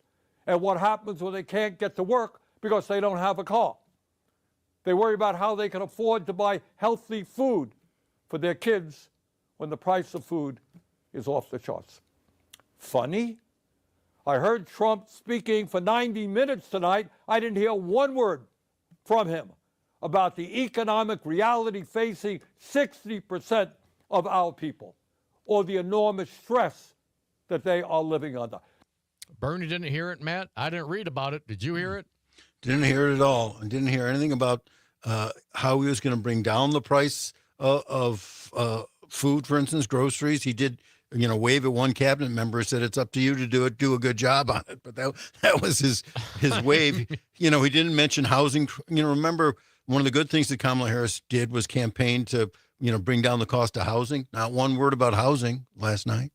and what happens when they can't get to work because they don't have a car. They worry about how they can afford to buy healthy food for their kids when the price of food is off the charts. Funny? I heard Trump speaking for 90 minutes tonight. I didn't hear one word from him about the economic reality facing 60% of our people, or the enormous stress that they are living under. Bernie didn't hear it, Matt. I didn't read about it. Did you hear it? Didn't hear it at all. And didn't hear anything about how he was going to bring down the price of food, for instance, groceries. He did, wave at one cabinet member, said it's up to you to do it, do a good job on it. But that was his wave. He didn't mention housing. Remember, one of the good things that Kamala Harris did was campaign to, bring down the cost of housing. Not one word about housing last night.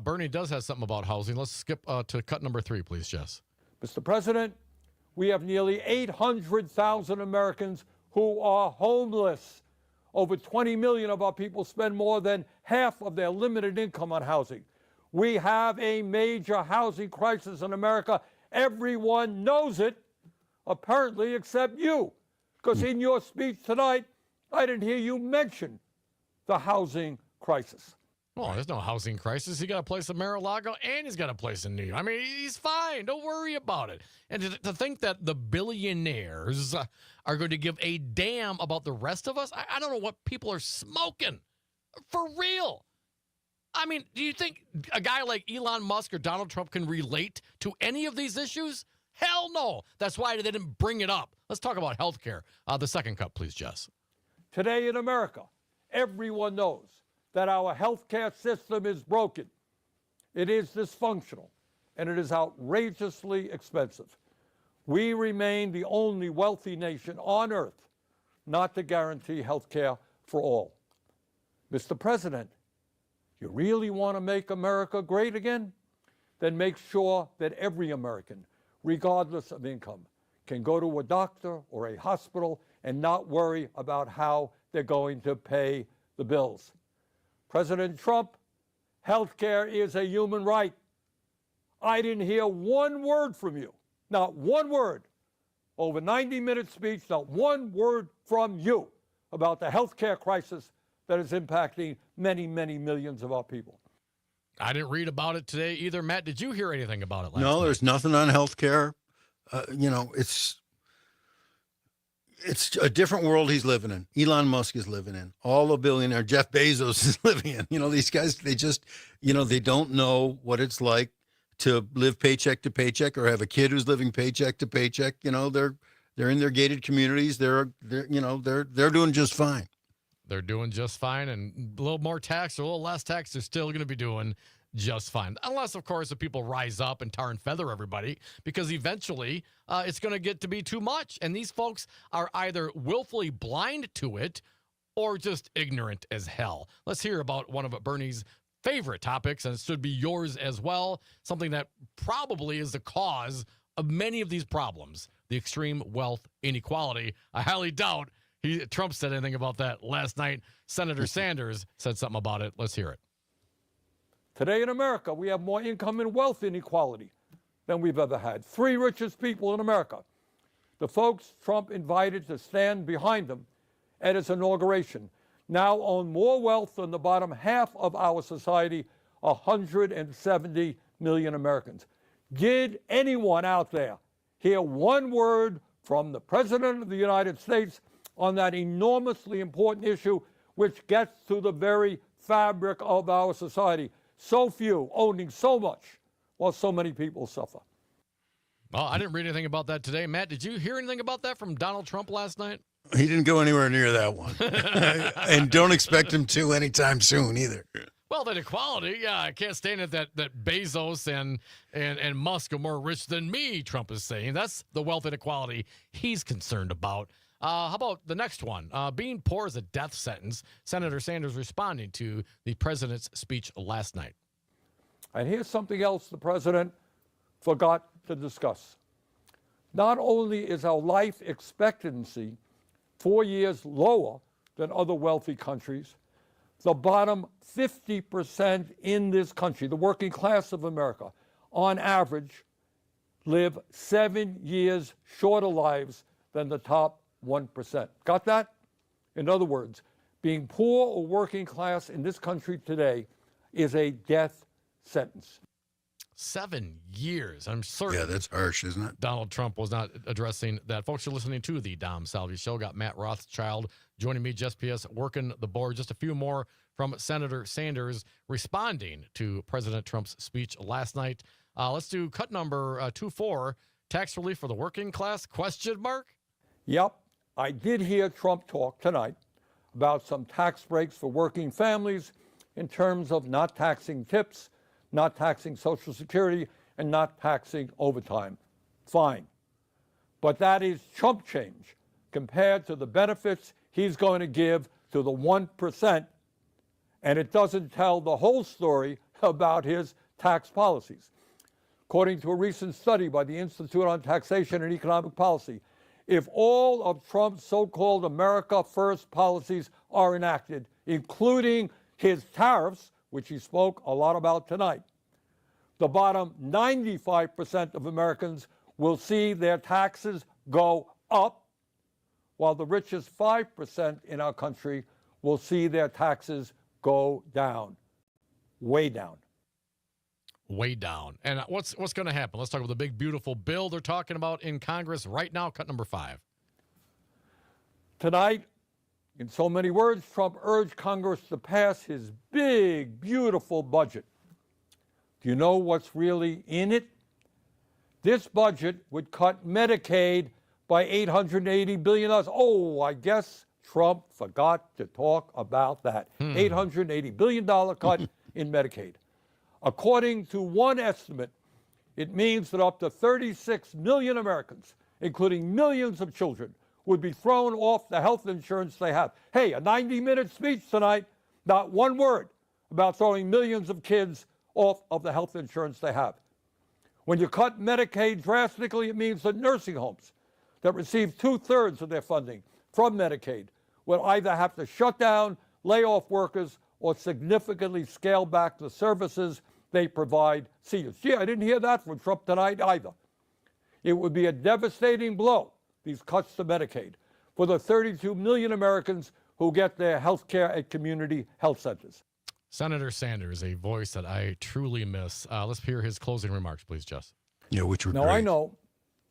Bernie does have something about housing. Let's skip to cut number 3, please, Jess. Mr. President, we have nearly 800,000 Americans who are homeless. Over 20 million of our people spend more than half of their limited income on housing. We have a major housing crisis in America. Everyone knows it, apparently, except you. Because in your speech tonight, I didn't hear you mention the housing crisis. Oh, there's no housing crisis. He got a place in Mar-a-Lago, and he's got a place in New York. I mean, he's fine. Don't worry about it. And to think that the billionaires are going to give a damn about the rest of us, I don't know what people are smoking. For real. I mean, do you think a guy like Elon Musk or Donald Trump can relate to any of these issues? Hell no. That's why they didn't bring it up. Let's talk about health care. The second cut, please, Jess. Today in America, everyone knows that our healthcare system is broken. It is dysfunctional, and it is outrageously expensive. We remain the only wealthy nation on earth not to guarantee healthcare for all. Mr. President, you really want to make America great again? Then make sure that every American, regardless of income, can go to a doctor or a hospital and not worry about how they're going to pay the bills. President Trump, health care is a human right. I didn't hear one word from you, not one word. Over 90-minute speech, not one word from you about the health care crisis that is impacting many, many millions of our people. I didn't read about it today either. Matt, did you hear anything about it last night? No, there's nothing on health care. It's a different world he's living in. Elon Musk is living in. All the billionaire Jeff Bezos is living in. These guys, they just, they don't know what it's like to live paycheck to paycheck or have a kid who's living paycheck to paycheck. They're in their gated communities. They're doing just fine. They're doing just fine, and a little more tax or a little less tax, they're still going to be doing just fine. Unless, of course, the people rise up and tar and feather everybody, because eventually it's going to get to be too much. And these folks are either willfully blind to it or just ignorant as hell. Let's hear about one of Bernie's favorite topics, and it should be yours as well, something that probably is the cause of many of these problems, the extreme wealth inequality. I highly doubt Trump said anything about that last night. Senator Sanders said something about it. Let's hear it. Today in America, we have more income and wealth inequality than we've ever had. 3 richest people in America, the folks Trump invited to stand behind him at his inauguration, now own more wealth than the bottom half of our society, 170 million Americans. Did anyone out there hear one word from the President of the United States on that enormously important issue, which gets to the very fabric of our society? So few owning so much while so many people suffer. Well, I didn't read anything about that today. Matt, did you hear anything about that from Donald Trump last night? He didn't go anywhere near that one. And don't expect him to anytime soon either. Well, that equality, yeah, I can't stand it that Bezos and Musk are more rich than me, Trump is saying. That's the wealth inequality he's concerned about. How about the next one? Being poor is a death sentence. Senator Sanders responding to the president's speech last night. And here's something else the president forgot to discuss. Not only is our life expectancy 4 years lower than other wealthy countries, the bottom 50% in this country, the working class of America, on average, live 7 years shorter lives than the top 1%. Got that? In other words, being poor or working class in this country today is a death sentence. 7 years. I'm certain. Yeah, that's harsh, isn't it? Donald Trump was not addressing that. Folks, you're listening to the Dom Salvia Show. Got Matt Rothschild joining me, Jess P.S., working the board. Just a few more from Senator Sanders responding to President Trump's speech last night. Let's do cut number 24, tax relief for the working class, question mark? Yep, I did hear Trump talk tonight about some tax breaks for working families in terms of not taxing tips, not taxing Social Security, and not taxing overtime. Fine. But that is chump change compared to the benefits he's going to give to the 1%, and it doesn't tell the whole story about his tax policies. According to a recent study by the Institute on Taxation and Economic Policy, if all of Trump's so-called America First policies are enacted, including his tariffs, which he spoke a lot about tonight, the bottom 95% of Americans will see their taxes go up, while the richest 5% in our country will see their taxes go down, way down. Way down. And what's going to happen? Let's talk about the big, beautiful bill they're talking about in Congress right now, cut number 5. Tonight, in so many words, Trump urged Congress to pass his big, beautiful budget. Do you know what's really in it? This budget would cut Medicaid by $880 billion. Oh, I guess Trump forgot to talk about that. $880 billion cut in Medicaid. According to one estimate, it means that up to 36 million Americans, including millions of children, would be thrown off the health insurance they have. Hey, a 90-minute speech tonight, not one word about throwing millions of kids off of the health insurance they have. When you cut Medicaid drastically, it means that nursing homes that receive 2/3 of their funding from Medicaid will either have to shut down, lay off workers, or significantly scale back the services they provide seniors. Gee, I didn't hear that from Trump tonight either. It would be a devastating blow, these cuts to Medicaid, for the 32 million Americans who get their health care at community health centers. Senator Sanders, a voice that I truly miss. Let's hear his closing remarks, please, Jess. Yeah, which were Now, great. I know,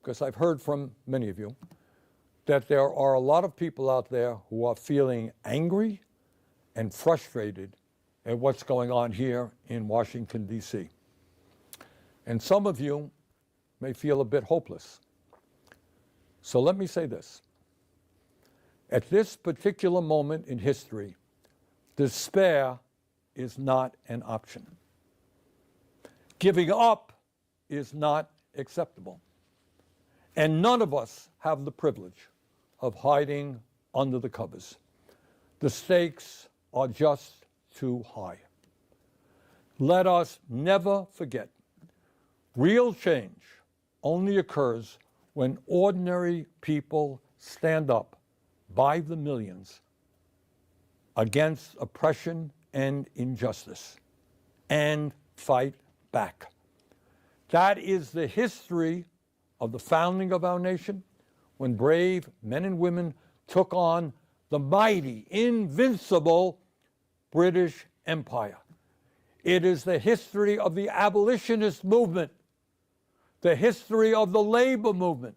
because I've heard from many of you, that there are a lot of people out there who are feeling angry and frustrated at what's going on here in Washington, D.C. And some of you may feel a bit hopeless. So let me say this. At this particular moment in history, despair is not an option. Giving up is not acceptable. And none of us have the privilege of hiding under the covers. The stakes are just too high. Let us never forget, real change only occurs when ordinary people stand up by the millions against oppression and injustice and fight back. That is the history of the founding of our nation, when brave men and women took on the mighty, invincible British Empire. It is the history of the abolitionist movement, the history of the labor movement,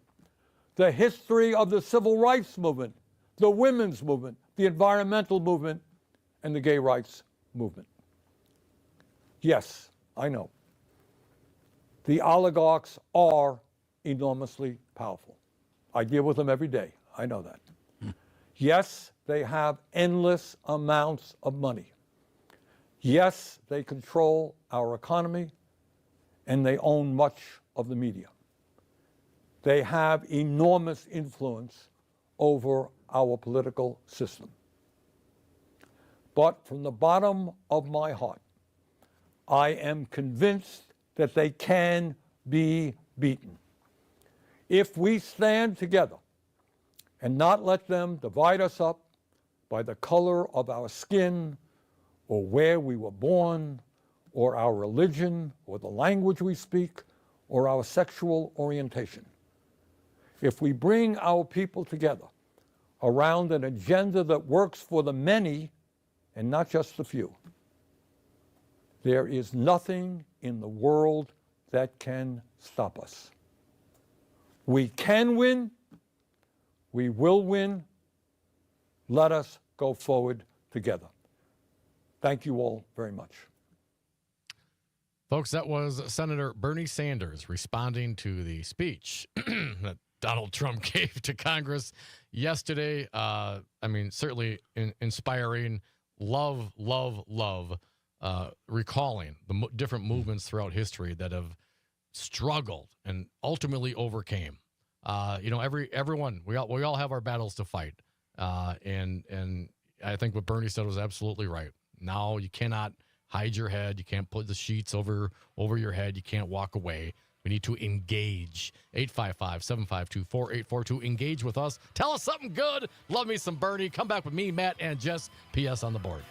the history of the civil rights movement, the women's movement, the environmental movement, and the gay rights movement. Yes, I know. The oligarchs are enormously powerful. I deal with them every day. I know that. Yes, they have endless amounts of money. Yes, they control our economy, and they own much of the media. They have enormous influence over our political system. But from the bottom of my heart, I am convinced that they can be beaten. If we stand together and not let them divide us up by the color of our skin, or where we were born, or our religion, or the language we speak, or our sexual orientation. If we bring our people together around an agenda that works for the many and not just the few, there is nothing in the world that can stop us. We can win. We will win. Let us go forward together. Thank you all very much. Folks, that was Senator Bernie Sanders responding to the speech that Donald Trump gave to Congress yesterday. I mean, certainly inspiring. Love, recalling the different movements throughout history that have struggled and ultimately overcame. Everyone, we all have our battles to fight. And I think what Bernie said was absolutely right. Now you cannot hide your head. You can't put the sheets over your head. You can't walk away. We need to engage. 855-752-4842. Engage with us. Tell us something good. Love me some Bernie. Come back with me, Matt, and Jess. PS on the board.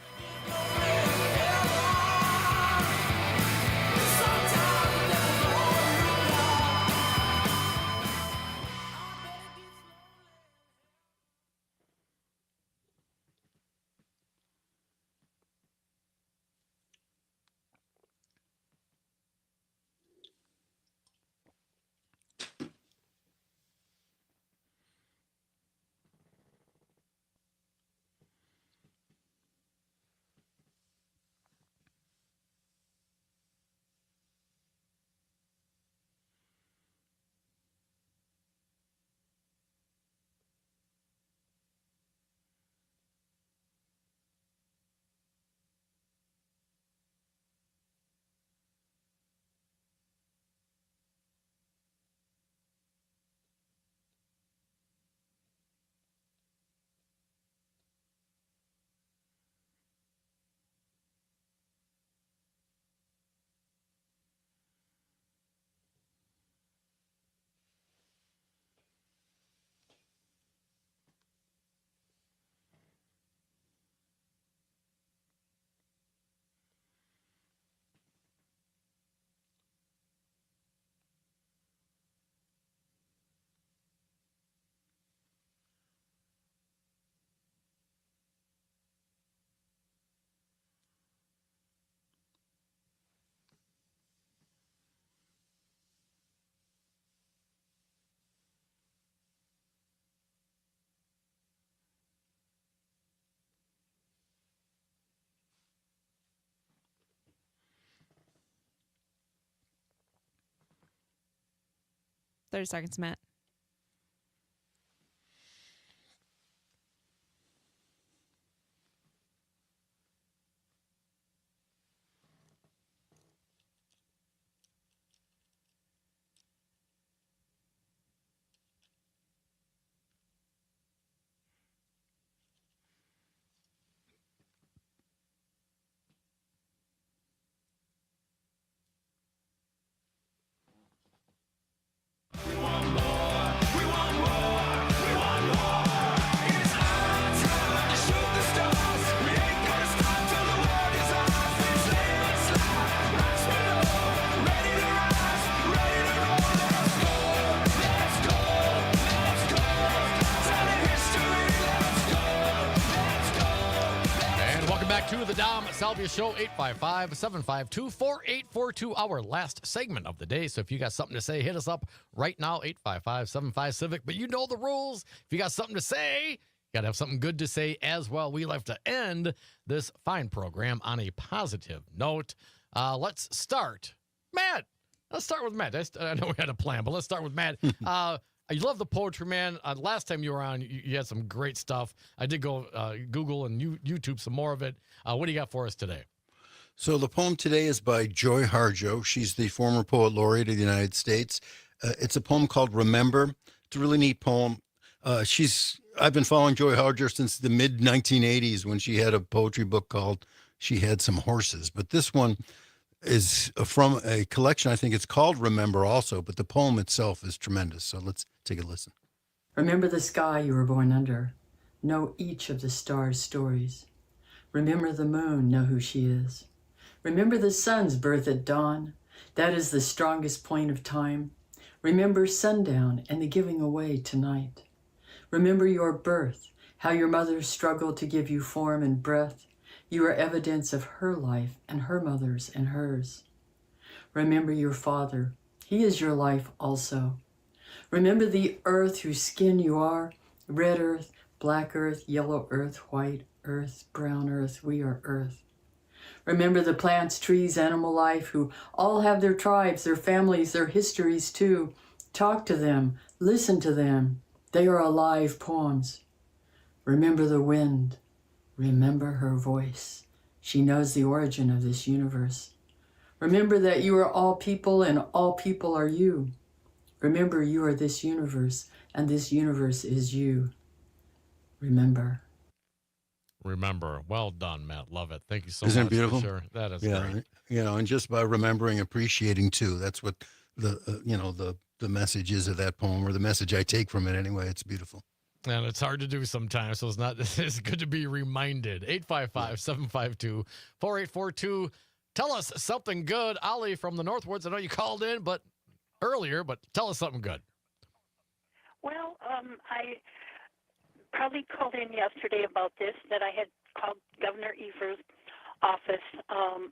Thirty seconds, Matt. To the Dom Salvia Show, 855-752-4842, our last segment of the day. So if you got something to say, hit us up right now, 855-75-CIVIC. But you know the rules. If you got something to say, you got to have something good to say as well. We like to end this fine program on a positive note. Let's start. Matt, let's start with Matt. I know we had a plan, but let's start with Matt. I love the poetry, man. Last time you were on, you had some great stuff. I did go Google and YouTube some more of it. What do you got for us today? So the poem today is by Joy Harjo. She's the former poet laureate of the United States. It's a poem called Remember. It's a really neat poem. I've been following Joy Harjo since the mid-1980s when she had a poetry book called She Had Some Horses. But this one is from a collection. I think it's called Remember also, but the poem itself is tremendous. So let's take a listen. Remember the sky you were born under. Know each of the stars' stories. Remember the moon, know who she is. Remember the sun's birth at dawn. That is the strongest point of time. Remember sundown and the giving away tonight. Remember your birth, how your mother struggled to give you form and breath. You are evidence of her life and her mother's and hers. Remember your father. He is your life also. Remember the earth whose skin you are, red earth, black earth, yellow earth, white earth, brown earth, we are earth. Remember the plants, trees, animal life who all have their tribes, their families, their histories too. Talk to them, listen to them. They are alive poems. Remember the wind. Remember her voice. She knows the origin of this universe. Remember that you are all people and all people are you. Remember you are this universe and this universe is you. Remember. Remember. Well done, Matt. Love it. Thank you so Isn't much. it beautiful? For sure. That is Yeah, great. you know, and just by remembering, appreciating too. That's what the the message is of that poem, or the message I take from it anyway. It's beautiful. And it's hard to do sometimes, so it's good to be reminded. 855-752-4842. Tell us something good. Ollie from the Northwoods, I know you called in earlier, but tell us something good. Well, I probably called in yesterday about this, that I had called Governor Evers' office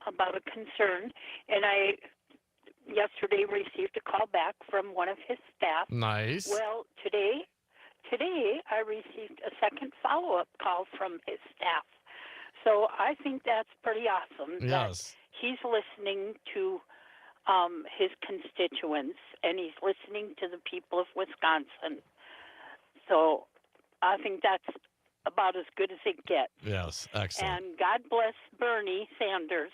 about a concern, and I yesterday received a call back from one of his staff. Nice. Well, today I received a second follow-up call from his staff. So I think that's pretty awesome. Yes. He's listening to his constituents, and he's listening to the people of Wisconsin. So I think that's about as good as it gets. Yes, excellent. And God bless Bernie Sanders.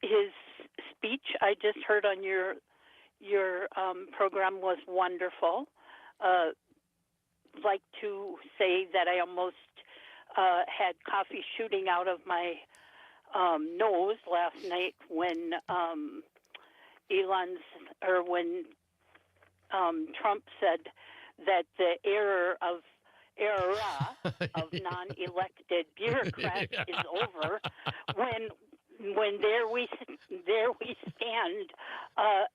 His speech I just heard on your program was wonderful. Like to say that I almost had coffee shooting out of my nose last night when Trump said that the era of non-elected bureaucrats is over. When there we stand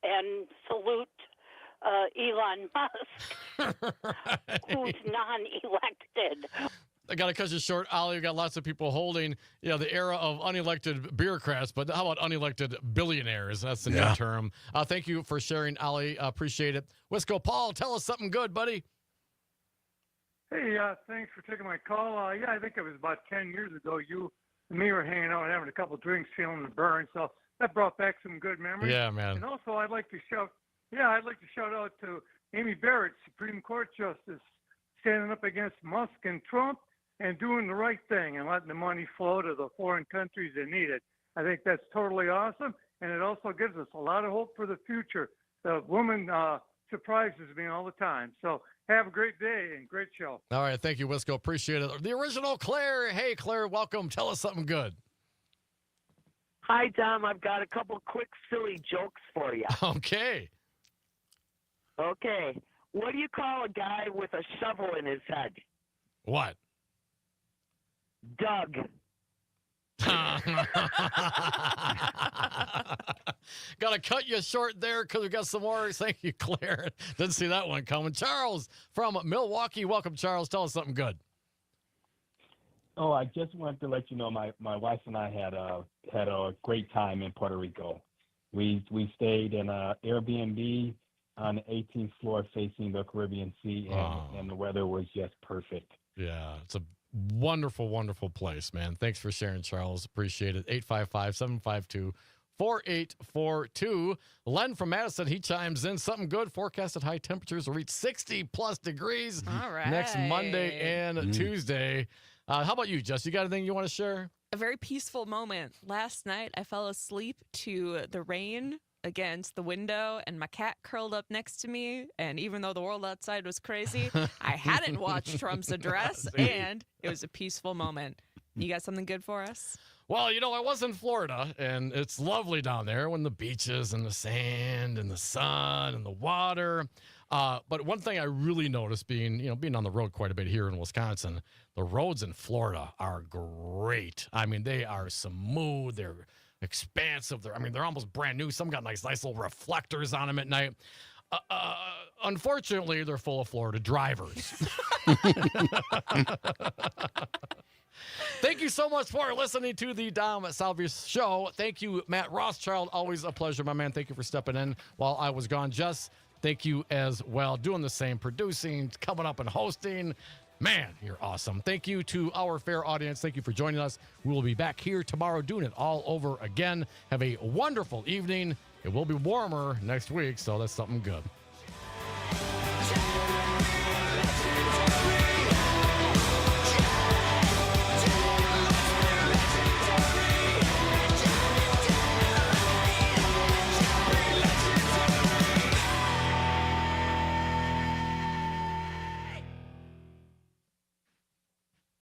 and salute Elon Musk, who's non-elected. I got to cut you short, Ollie. We got lots of people holding, the era of unelected bureaucrats, but how about unelected billionaires? That's the new term. Thank you for sharing, Ollie. Appreciate it. Wisco Paul, tell us something good, buddy. Hey, thanks for taking my call. I think it was about 10 years ago. You and me were hanging out and having a couple of drinks, feeling the burn. So that brought back some good memories. Yeah, man. And also, I'd like to shout out to Amy Barrett, Supreme Court Justice, standing up against Musk and Trump and doing the right thing and letting the money flow to the foreign countries that need it. I think that's totally awesome, and it also gives us a lot of hope for the future. The woman surprises me all the time. So have a great day and great show. All right, thank you, Wisco. Appreciate it. The original Claire. Hey, Claire, welcome. Tell us something good. Hi, Dom. I've got a couple quick silly jokes for you. Okay. Okay. What do you call a guy with a shovel in his head? What? Doug. Got to cut you short there because we got some more. Thank you, Claire. Didn't see that one coming. Charles from Milwaukee. Welcome, Charles. Tell us something good. Oh, I just wanted to let you know my wife and I had a great time in Puerto Rico. We stayed in a Airbnb on the 18th floor facing the Caribbean Sea, and the weather was just perfect. Yeah, it's a wonderful, wonderful place, man. Thanks for sharing, Charles. Appreciate it. 855-752-4842. Len from Madison, he chimes in. Something good. Forecasted high temperatures will reach 60-plus degrees next Monday and Tuesday. How about you, Jess? You got anything you want to share? A very peaceful moment. Last night, I fell asleep to the rain against the window, and my cat curled up next to me. And even though the world outside was crazy, I hadn't watched Trump's address, and it was a peaceful moment. You got something good for us? Well, I was in Florida, and it's lovely down there when the beaches and the sand and the sun and the water. But one thing I really noticed being on the road quite a bit here in Wisconsin, the roads in Florida are great. I mean, they are smooth. They're expansive. They're almost brand new. Some got nice little reflectors on them at night. Unfortunately, they're full of Florida drivers. Thank you so much for listening to the Dom Salvia Show. Thank you, Matt Rothschild. Always a pleasure, my man. Thank you for stepping in while I was gone. Jess, thank you as well. Doing the same, producing, coming up and hosting. Man, you're awesome. Thank you to our fair audience. Thank you for joining us. We will be back here tomorrow doing it all over again. Have a wonderful evening. It will be warmer next week, so that's something good.